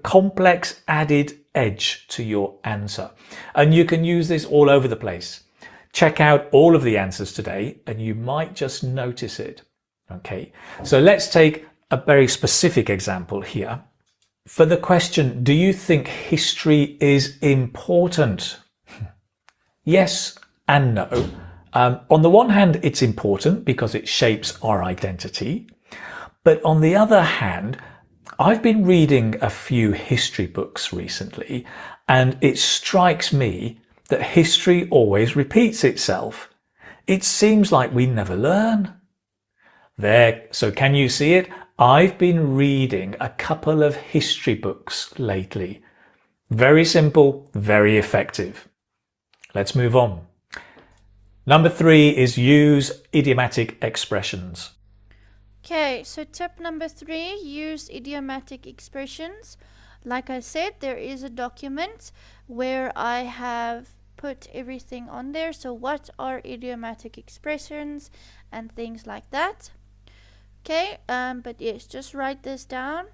complex added edge to your answer. And you can use this all over the place. Check out all of the answers today and you might just notice it. Okay, so let's take a very specific example here. For the question, do you think history is important? Yes and no. On the one hand, it's important because it shapes our identity. But on the other hand, I've been reading a few history books recently, and it strikes me that history always repeats itself. It seems like we never learn. There, so can you see it? I've been reading a couple of history books lately. Very simple, very effective. Let's move on. Number 3 is use idiomatic expressions. Okay, so tip number 3, use idiomatic expressions. Like I said, there is a document where I have put everything on there. So what are idiomatic expressions and things like that. Okay, but yes, just write this down.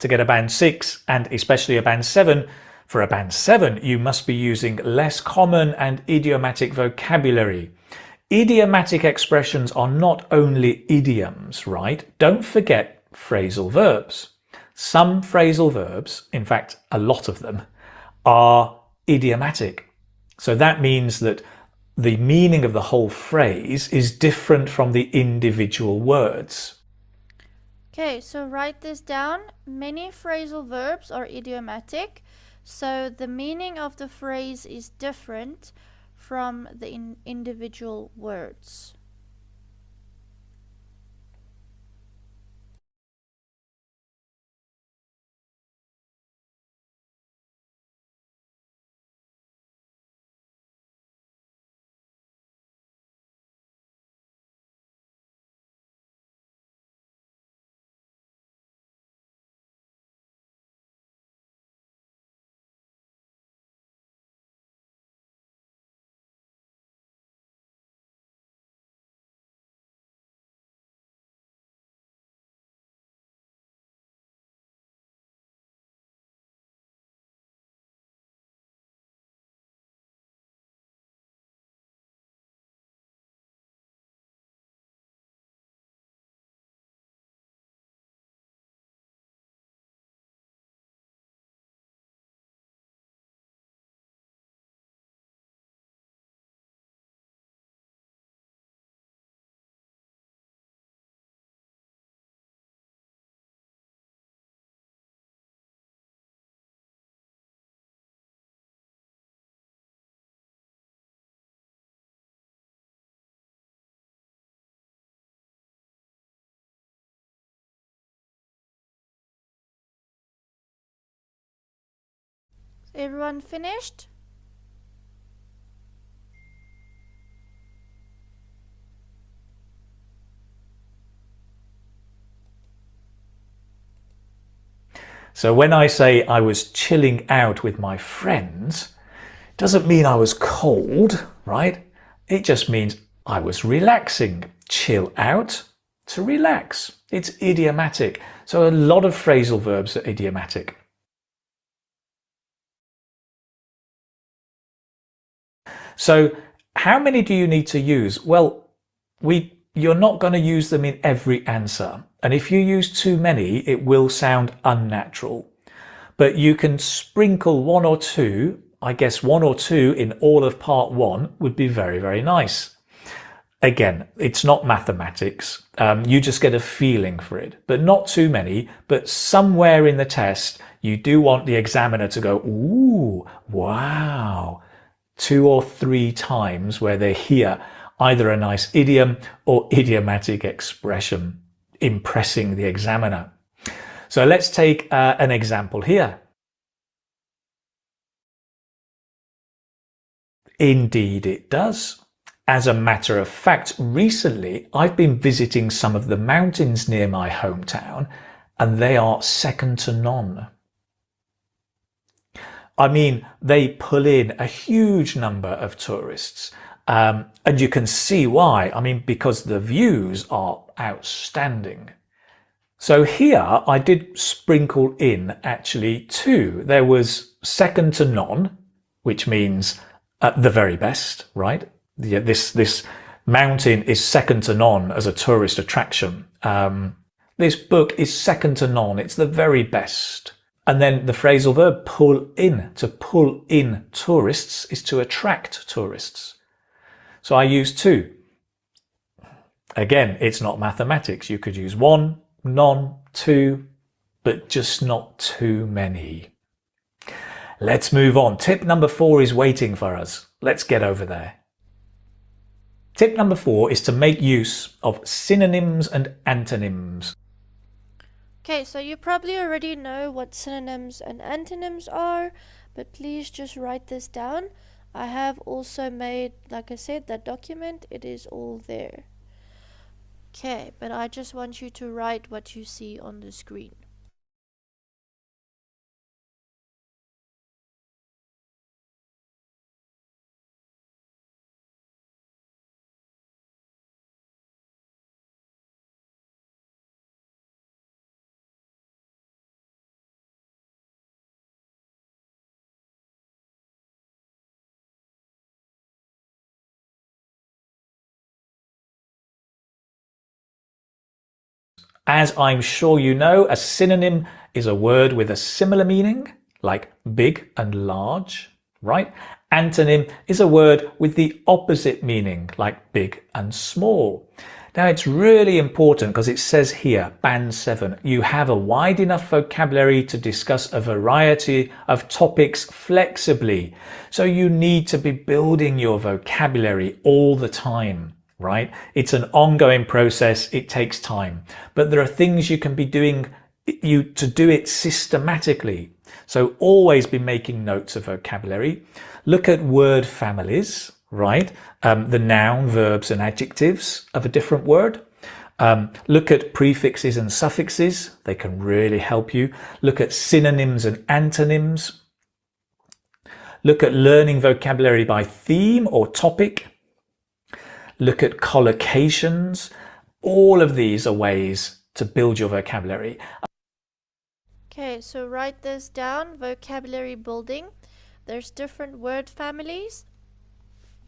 To get a band 6 and especially a band 7, for a band 7 you must be using less common and idiomatic vocabulary. Idiomatic expressions are not only idioms, right? Don't forget phrasal verbs. Some phrasal verbs, in fact a lot of them, are idiomatic. So that means that the meaning of the whole phrase is different from the individual words. Okay, so write this down. Many phrasal verbs are idiomatic, so the meaning of the phrase is different from the individual words. Everyone finished? So when I say I was chilling out with my friends, it doesn't mean I was cold, right? It just means I was relaxing. Chill out, to relax. It's idiomatic. So a lot of phrasal verbs are idiomatic. So how many do you need to use? Well, you're not going to use them in every answer. And if you use too many, it will sound unnatural. But you can sprinkle one or two. I guess one or two in all of part 1 would be very, very nice. Again, it's not mathematics. You just get a feeling for it, but not too many. But somewhere in the test, you do want the examiner to go, ooh, wow, 2 or 3 times where they hear either a nice idiom or idiomatic expression, impressing the examiner. So let's take an example here. Indeed it does. As a matter of fact, recently I've been visiting some of the mountains near my hometown and they are second to none. I mean, they pull in a huge number of tourists. And you can see why. I mean, because the views are outstanding. So here I did sprinkle in actually 2. There was second to none, which means the very best, right? This mountain is second to none as a tourist attraction. This book is second to none. It's the very best. And then the phrasal verb pull in. To pull in tourists is to attract tourists. So I use 2. Again, it's not mathematics. You could use 1, none, 2, but just not too many. Let's move on. Tip number 4 is waiting for us. Let's get over there. Tip number 4 is to make use of synonyms and antonyms. Okay, so you probably already know what synonyms and antonyms are, but please just write this down. I have also made, like I said, that document. It is all there. Okay, but I just want you to write what you see on the screen. As I'm sure you know, a synonym is a word with a similar meaning, like big and large, right? Antonym is a word with the opposite meaning, like big and small. Now it's really important because it says here, Band 7, you have a wide enough vocabulary to discuss a variety of topics flexibly. So you need to be building your vocabulary all the time, right? It's an ongoing process, it takes time. But there are things you can be doing to do it systematically. So always be making notes of vocabulary. Look at word families, right? The noun, verbs and adjectives of a different word. Look at prefixes and suffixes. They can really help you. Look at synonyms and antonyms. Look at learning vocabulary by theme or topic. Look at collocations. All of these are ways to build your vocabulary. Okay, so write this down, vocabulary building. There's different word families.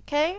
Okay?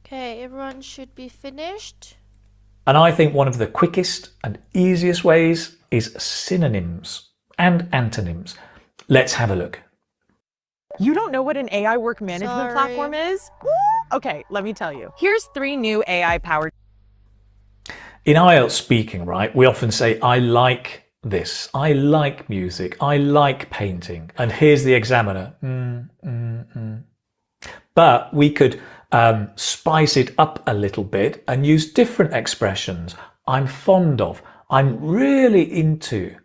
Okay, everyone should be finished. And I think one of the quickest and easiest ways is synonyms and antonyms. Let's have a look. You don't know what an AI work management platform is? Okay, let me tell you. Here's 3 new AI-powered... In IELTS speaking, right, we often say, I like this, I like music, I like painting. And here's the examiner. But we could spice it up a little bit and use different expressions. I'm fond of, I'm really into,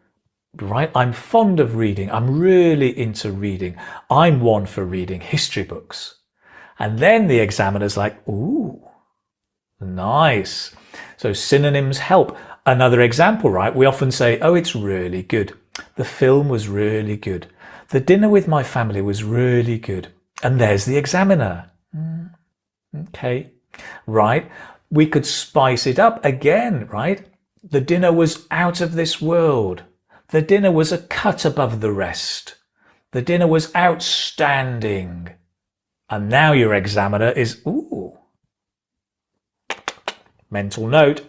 right? I'm fond of reading, I'm really into reading. I'm one for reading history books. And then the examiner's like, ooh, nice. So synonyms help. Another example, right? We often say, oh, it's really good. The film was really good. The dinner with my family was really good. And there's the examiner. Okay, right. We could spice it up again, right? The dinner was out of this world. The dinner was a cut above the rest. The dinner was outstanding. And now your examiner is, ooh, mental note,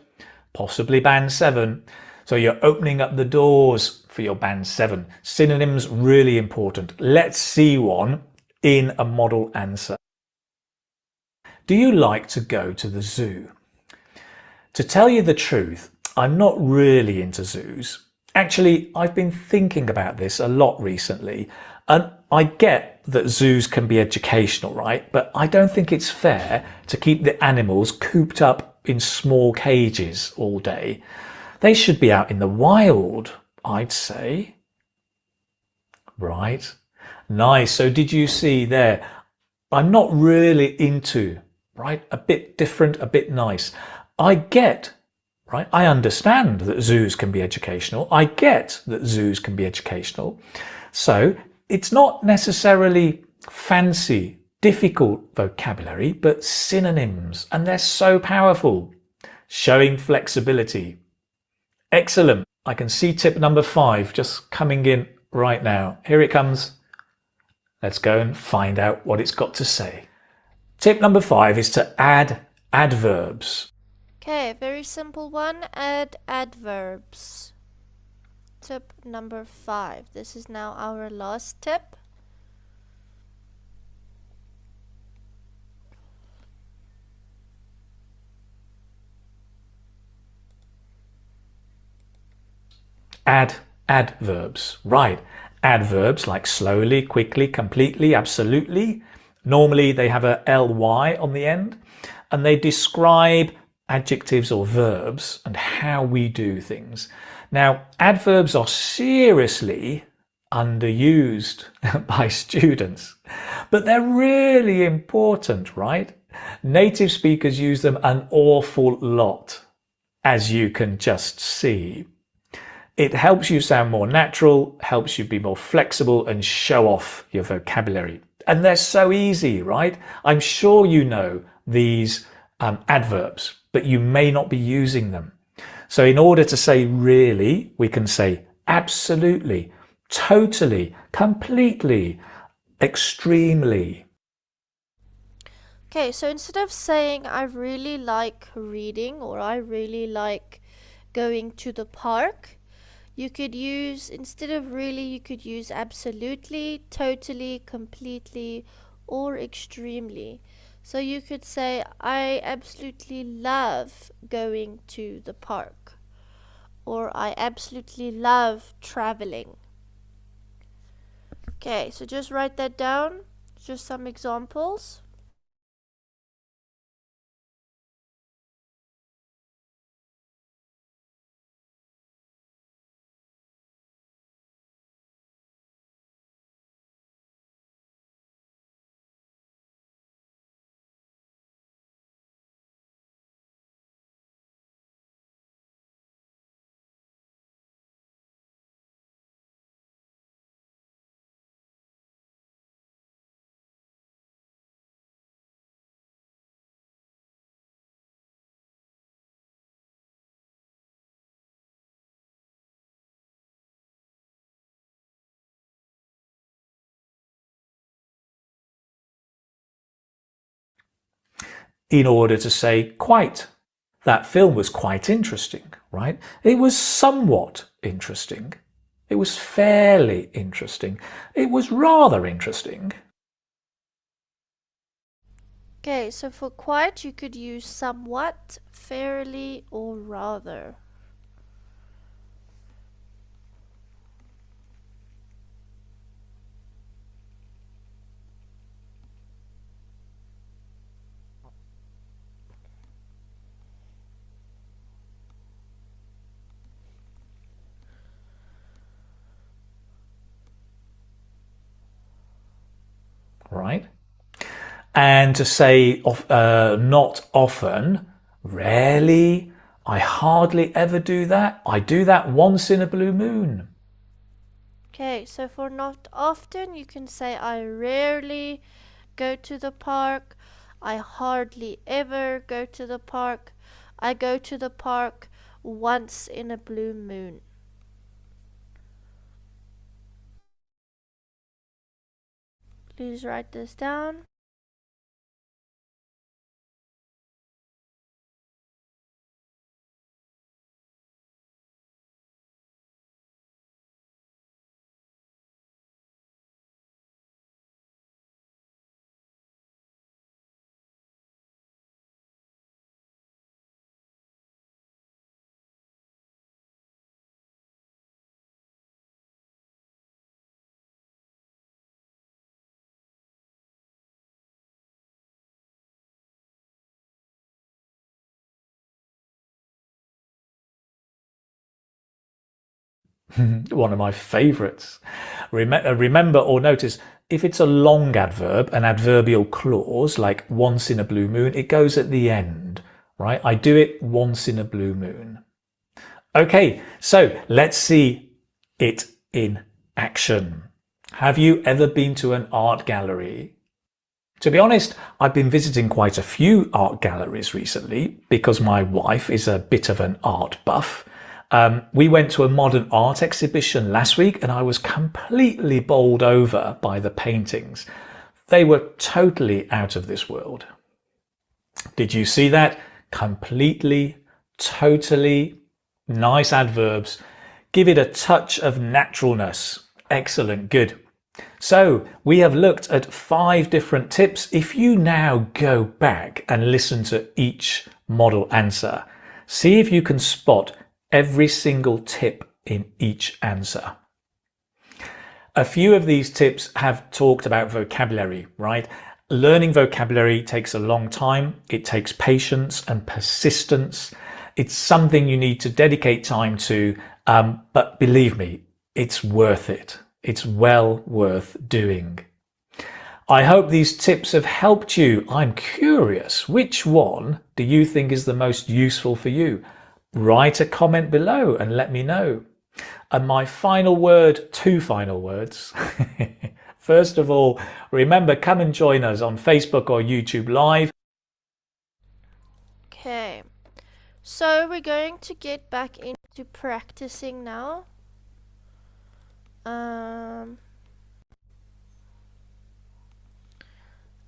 possibly band 7. So you're opening up the doors for your band 7. Synonyms, really important. Let's see one in a model answer. Do you like to go to the zoo? To tell you the truth, I'm not really into zoos. Actually, I've been thinking about this a lot recently, and I get that zoos can be educational, right? But I don't think it's fair to keep the animals cooped up in small cages all day. They should be out in the wild, I'd say. Right. Nice. So did you see there? I'm not really into, right? A bit different, a bit nice. I get right? I understand that zoos can be educational. I get that zoos can be educational. So it's not necessarily fancy, difficult vocabulary, but synonyms, and they're so powerful. Showing flexibility. Excellent. I can see tip number 5 just coming in right now. Here it comes. Let's go and find out what it's got to say. Tip number 5 is to add adverbs. Okay, very simple one. Add adverbs. Tip number 5. This is now our last tip. Add adverbs. Right. Adverbs like slowly, quickly, completely, absolutely. Normally they have a ly on the end, and they describe adjectives or verbs and how we do things. Now, adverbs are seriously underused by students, but they're really important, right? Native speakers use them an awful lot, as you can just see. It helps you sound more natural, helps you be more flexible and show off your vocabulary. And they're so easy, right? I'm sure you know these adverbs, but you may not be using them. So in order to say really, we can say absolutely, totally, completely, extremely. Okay, so instead of saying I really like reading or I really like going to the park, you could use, instead of really, you could use absolutely, totally, completely, or extremely. So you could say, I absolutely love going to the park. Or I absolutely love traveling. Okay, so just write that down. Just some examples. In order to say quite. That film was quite interesting, right? It was somewhat interesting. It was fairly interesting. It was rather interesting. Okay, so for quite you could use somewhat, fairly, or rather. Right? And to say not often, rarely, I hardly ever do that. I do that once in a blue moon. Okay, so for not often, you can say I rarely go to the park. I hardly ever go to the park. I go to the park once in a blue moon. Please write this down. One of my favourites. Remember or notice, if it's a long adverb, an adverbial clause like once in a blue moon, it goes at the end. right? I do it once in a blue moon. Okay, so let's see it in action. Have you ever been to an art gallery? To be honest, I've been visiting quite a few art galleries recently because my wife is a bit of an art buff. We went to a modern art exhibition last week and I was completely bowled over by the paintings. They were totally out of this world. Did you see that? Completely, totally, nice adverbs. Give it a touch of naturalness. Excellent, good. So we have looked at 5 different tips. If you now go back and listen to each model answer, see if you can spot every single tip in each answer. A few of these tips have talked about vocabulary, right? Learning vocabulary takes a long time. It takes patience and persistence. It's something you need to dedicate time to, but believe me, it's worth it. It's well worth doing. I hope these tips have helped you. I'm curious, which one do you think is the most useful for you? Write a comment below and let me know. And my final word, 2 final words. First of all, remember, come and join us on Facebook or YouTube Live. Okay, so we're going to get back into practicing now.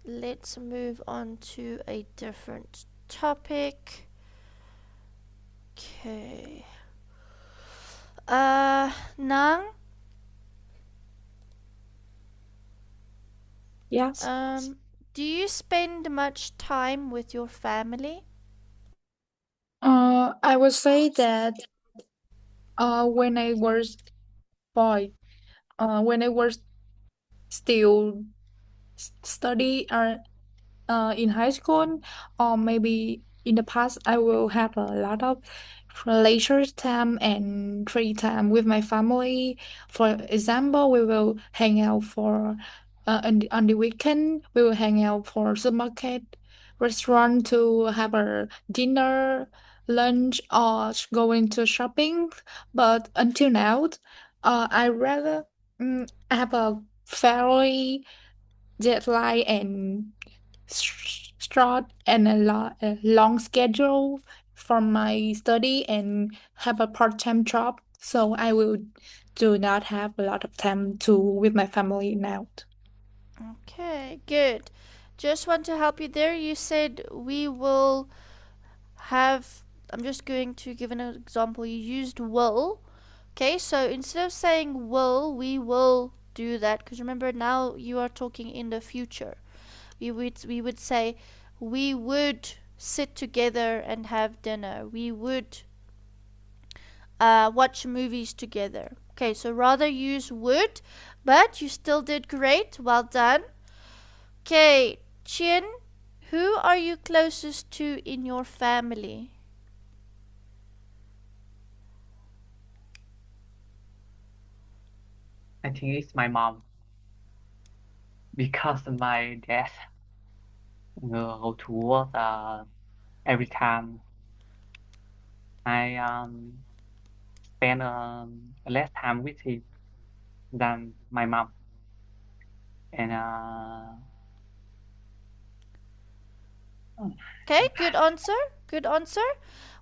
Let's move on to a different topic. Okay. Nang? Yes. Do you spend much time with your family? I would say that when I was boy, when I was still study in high school, or maybe in the past, I will have a lot of leisure time and free time with my family. For example, we will hang out for on the weekend. We will hang out for supermarket, restaurant to have a dinner, lunch, or going to shopping. But until now, I rather have a fairly deadline and short and a long schedule from my study and have a part-time job, so I will do not have a lot of time to with my family now. Okay, good. Just want to help you there. You said we will have, I'm just going to give an example. You used will. Okay, so instead of saying will, we will do that, because remember now you are talking in the future. We would say we would sit together and have dinner. We would watch movies together. Okay, so rather use would, but you still did great. Well done. Okay, Chin, who are you closest to in your family? I think it's my mom because my dad go to work every time. I spend less time with him than my mom, and Okay, good answer. Good answer.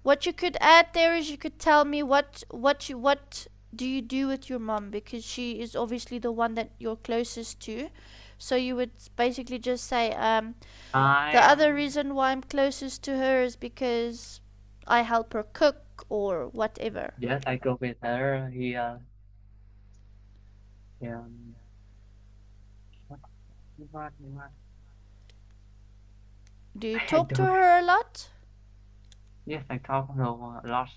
What you could add there is you could tell me what do you do with your mom, because she is obviously the one that you're closest to. So you would basically just say the other reason why I'm closest to her is because I help her cook or whatever. yes, I go with her. Yeah, what? Do you I talk to don't. her a lot? Yes, I talk to her a lot.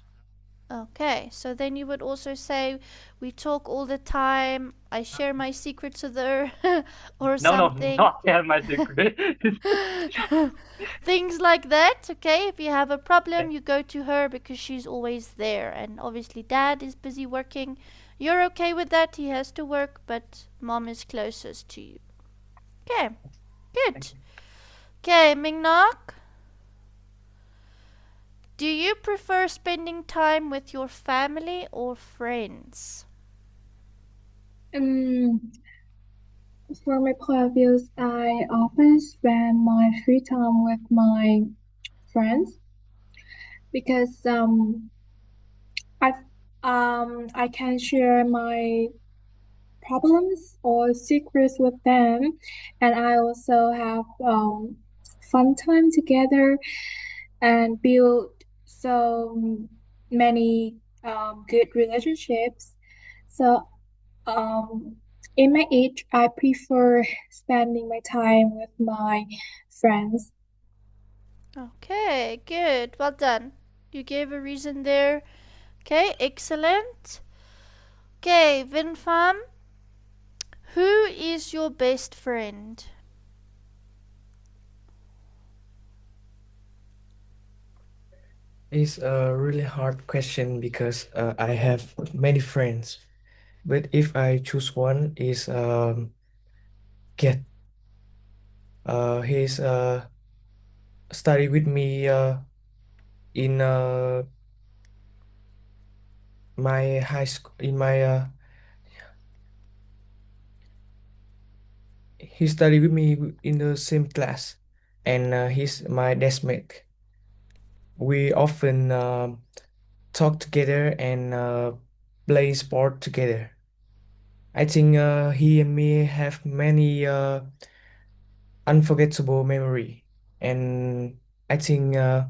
Okay, so then you would also say, we talk all the time, I share my secrets with her, or No, something. not tell my secret. Things like that, okay? If you have a problem, you go to her because she's always there. And obviously, dad is busy working. You're okay with that, he has to work, but mom is closest to you. Okay, good. Okay, Mingnak. Do you prefer spending time with your family or friends? For my point of view, I often spend my free time with my friends because I I can share my problems or secrets with them, and I also have fun time together and build so many good relationships. So in my age, I prefer spending my time with my friends. Okay, good. Well done. You gave a reason there. Okay, excellent. Okay, Vinfam, who is your best friend? It's a really hard question because I have many friends. But if I choose one, is Kiet. He's study with me in my high school. In my he studied with me in the same class, and he's my deskmate. We often talk together and play sport together. I think he and me have many unforgettable memory, and I think yeah.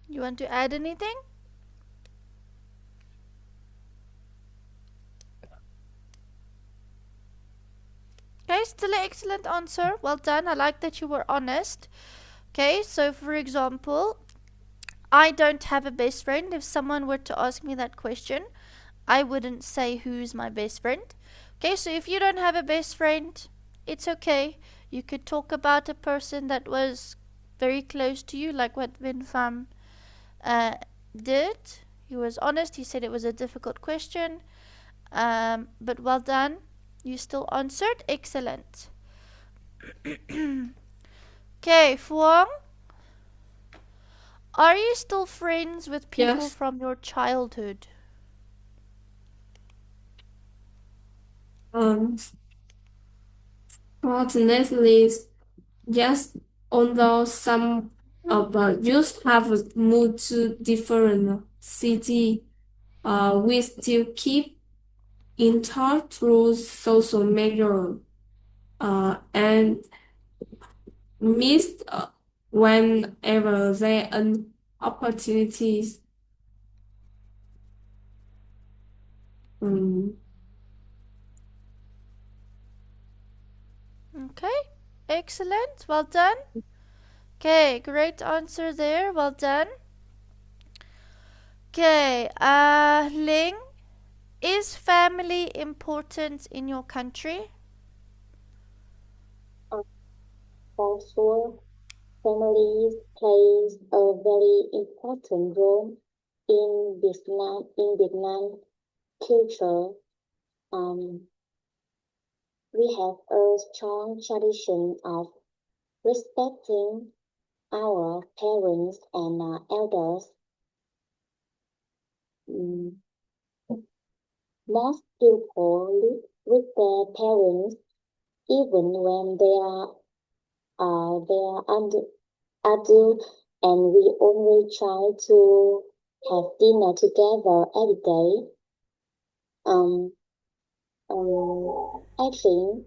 You want to add anything? Okay, still an excellent answer. Well done. I like that you were honest. Okay, so for example, I don't have a best friend. If someone were to ask me that question, I wouldn't say who's my best friend. Okay, so if you don't have a best friend, it's okay. You could talk about a person that was very close to you, like what Vinfam uh, did. He was honest. He said it was a difficult question, but well done. You still answered. Excellent. Okay, Fuang, are you still friends with people Yes. from your childhood? Um, Fortunately, yes, although some of us have moved to different city, we still keep in touch through social media and miss whenever there are opportunities. Um, Okay, excellent. Well done. Okay, great answer there. Well done. Okay, Ling, is family important in your country? For sure, families plays a very important role in Vietnam culture. Um, we have a strong tradition of respecting our parents and elders. Mm, Most people live with their parents even when they are adult, and we only try to have dinner together every day. Um, I think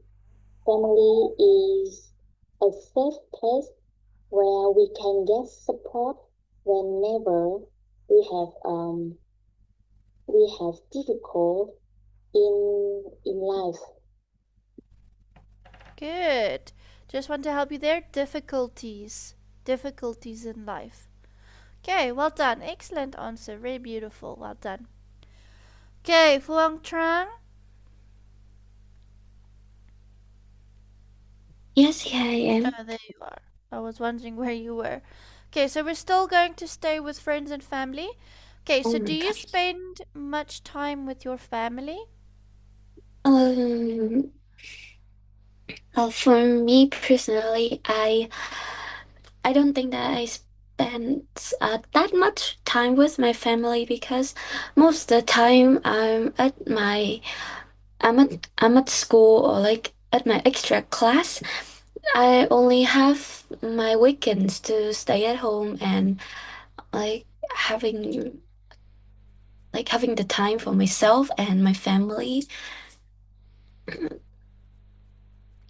family is a safe place where we can get support whenever we have difficult in life. Good. Just want to help you there. Difficulties. Difficulties in life. Okay, well done. Excellent answer. Very beautiful. Well done. Okay, Fuang Trang. Yes, yeah, I am. Oh, there you are. I was wondering where you were. Okay, so we're still going to stay with friends and family. Okay, oh so my do you God. spend much time with your family? Um, for me personally, I don't think that I spent that much time with my family because most of the time I'm at school or like at my extra class. I only have my weekends to stay at home and like having having the time for myself and my family.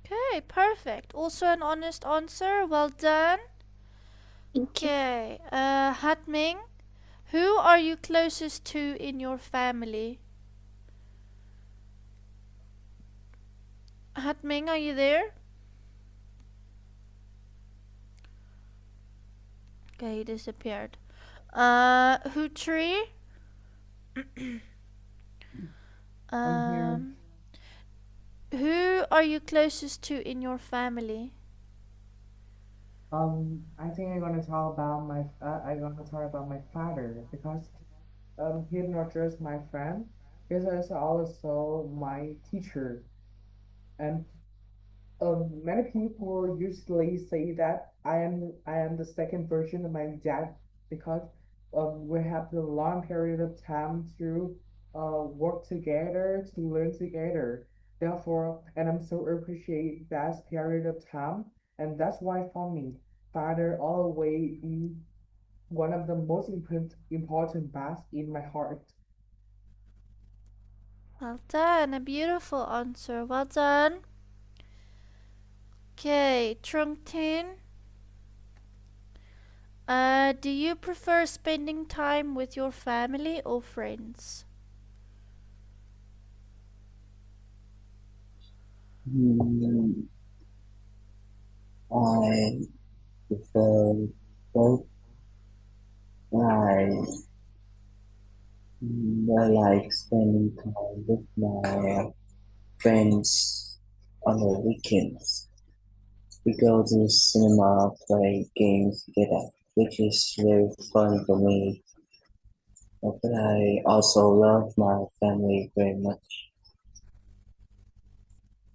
Okay, perfect. Also an honest answer. Well done. Thank you. Okay, Hatming, who are you closest to in your family? Hatming, are you there? Okay, he disappeared. Hutri? I'm here. um, who are you closest to in your family? I think I'm gonna talk about my father because he's not just my friend, he's also my teacher. And many people usually say that I am the second version of my dad because we have the long period of time to work together, to learn together. Therefore, and I'm so appreciate that period of time, and that's why for me, father always be one of the most important parts in my heart. Well done, a beautiful answer. Well done. Okay, Trungtin. Do you prefer spending time with your family or friends? Hmm, I prefer both. I, I like spending time with my friends on the weekends. We go to the cinema, play games together, which is very fun for me. But I also love my family very much.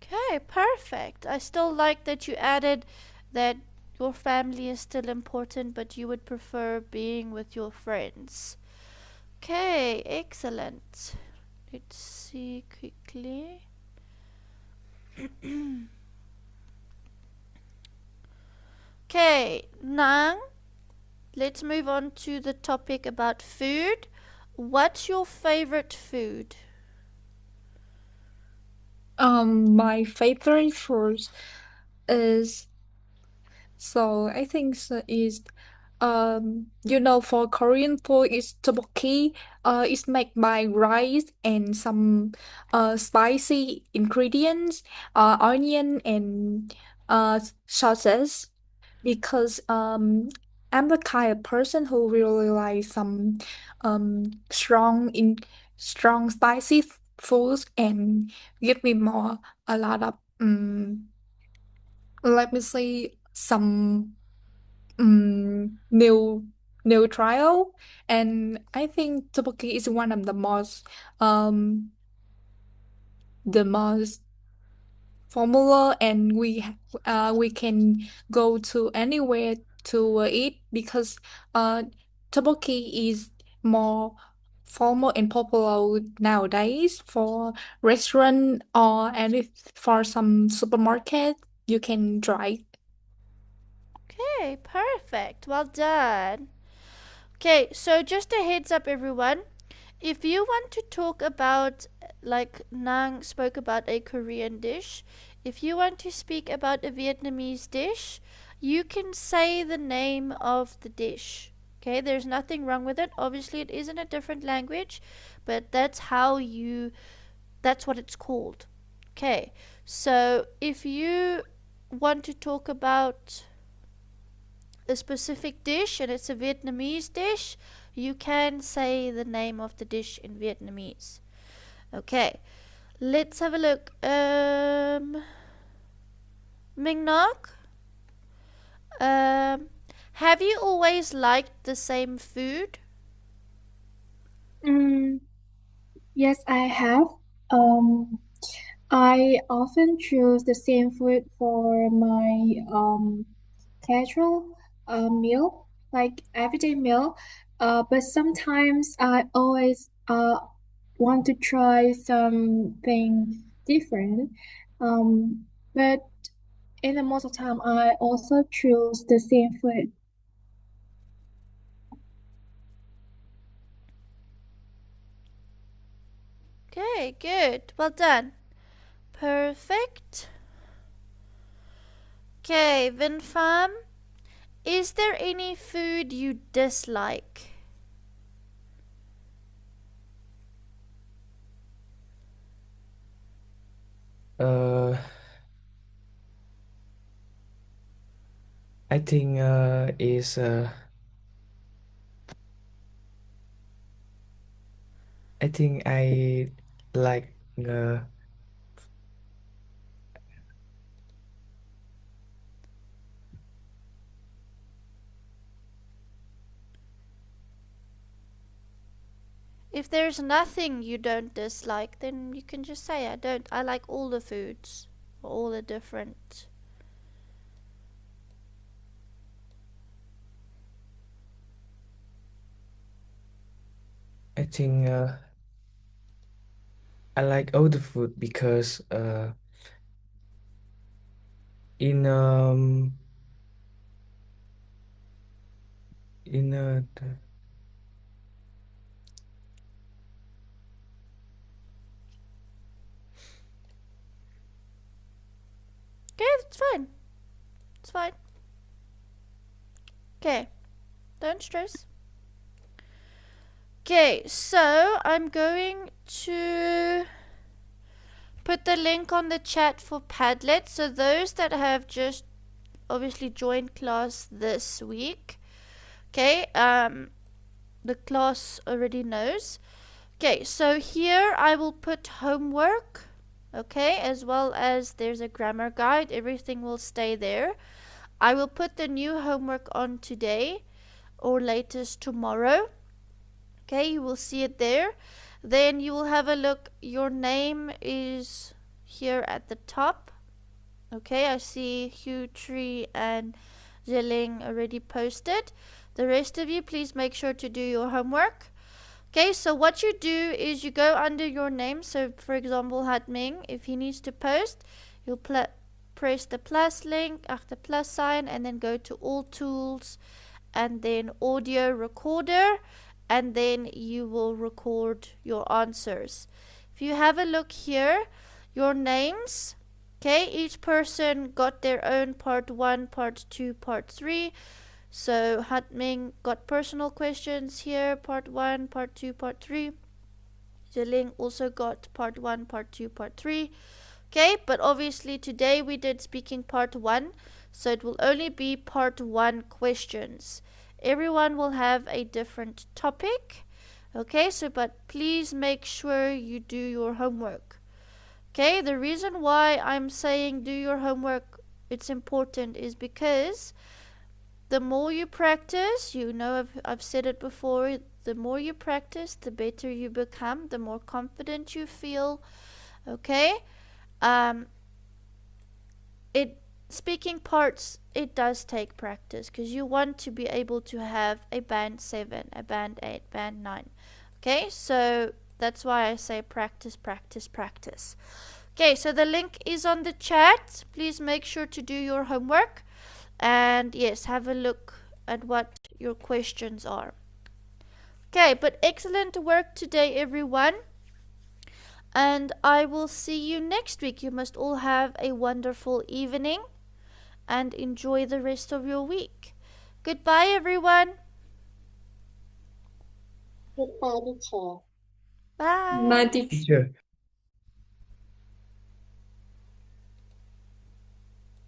Okay, perfect. I still like that you added that your family is still important, but you would prefer being with your friends. Okay, excellent. Let's see quickly. Okay, Nang, let's move on to the topic about food. What's your favorite food? My favorite fruit is I think is for Korean food is tteokbokki. It's made by rice and some spicy ingredients, onion and sauces. Because I'm the kind of person who really like some strong spicy foods and give me more a lot of let me say some new trial, and I think tteokbokki is one of um the most formula, and we can go to anywhere to eat because uh tteokbokki is more formal and popular nowadays for restaurant or any for some supermarket you can try. Okay, perfect. Well done. Okay, so just a heads up, everyone. If you want to talk about, like Nang spoke about a Korean dish, if you want to speak about a Vietnamese dish, you can say the name of the dish. Okay, there's nothing wrong with it. Obviously, it is in a different language, but that's what it's called. Okay, so if you want to talk about a specific dish and it's a Vietnamese dish, you can say the name of the dish in Vietnamese. Okay, let's have a look. Mingnak, um, have you always liked the same food? Mm, yes, I have. Um, I often choose the same food for my casual meal, like everyday meal. But sometimes I always want to try something different. But in the most of the time, I also choose the same food. Okay, good. Well done. Perfect. Okay, Vinfam, is there any food you dislike? Uh, I think is I think I like If there's nothing you don't dislike, then you can just say I don't. I like all the foods, all the different. I think I like all the food because in in Okay, that's fine. It's fine. Okay, don't stress. Okay, so I'm going to put the link on the chat for Padlet. So those that have just obviously joined class this week, okay, the class already knows. Okay, so here I will put homework, okay, as well as there's a grammar guide. Everything will stay there. I will put the new homework on today or latest tomorrow. Okay, you will see it there. Then you will have a look. Your name is here at the top. Okay, I see Hugh Tree and Zilling already posted. The rest of you, please make sure to do your homework. Okay, so what you do is you go under your name. So, for example, Hatming, if he needs to post, you'll press the plus link, the plus sign, and then go to all tools, and then audio recorder, and then you will record your answers. If you have a look here, your names, okay, each person got their own part 1, part 2, part 3. So Hatming got personal questions here, part 1, part 2, part 3. Jiling also got part 1, part 2, part 3. Okay, but obviously today we did speaking part 1, so it will only be part 1 questions. Everyone will have a different topic. Okay, so but please make sure you do your homework. Okay, the reason why I'm saying do your homework, it's important, is because the more you practice, you know, I've said it before, the more you practice, the better you become, the more confident you feel. Okay, it speaking parts, it does take practice because you want to be able to have a band 7, a band 8, band 9. Okay, so that's why I say practice, practice, practice. Okay, so the link is on the chat. Please make sure to do your homework. And yes, have a look at what your questions are. Okay, but excellent work today, everyone. And I will see you next week. You must all have a wonderful evening and enjoy the rest of your week. Goodbye, everyone. Goodbye, teacher. Bye. Bye, teacher.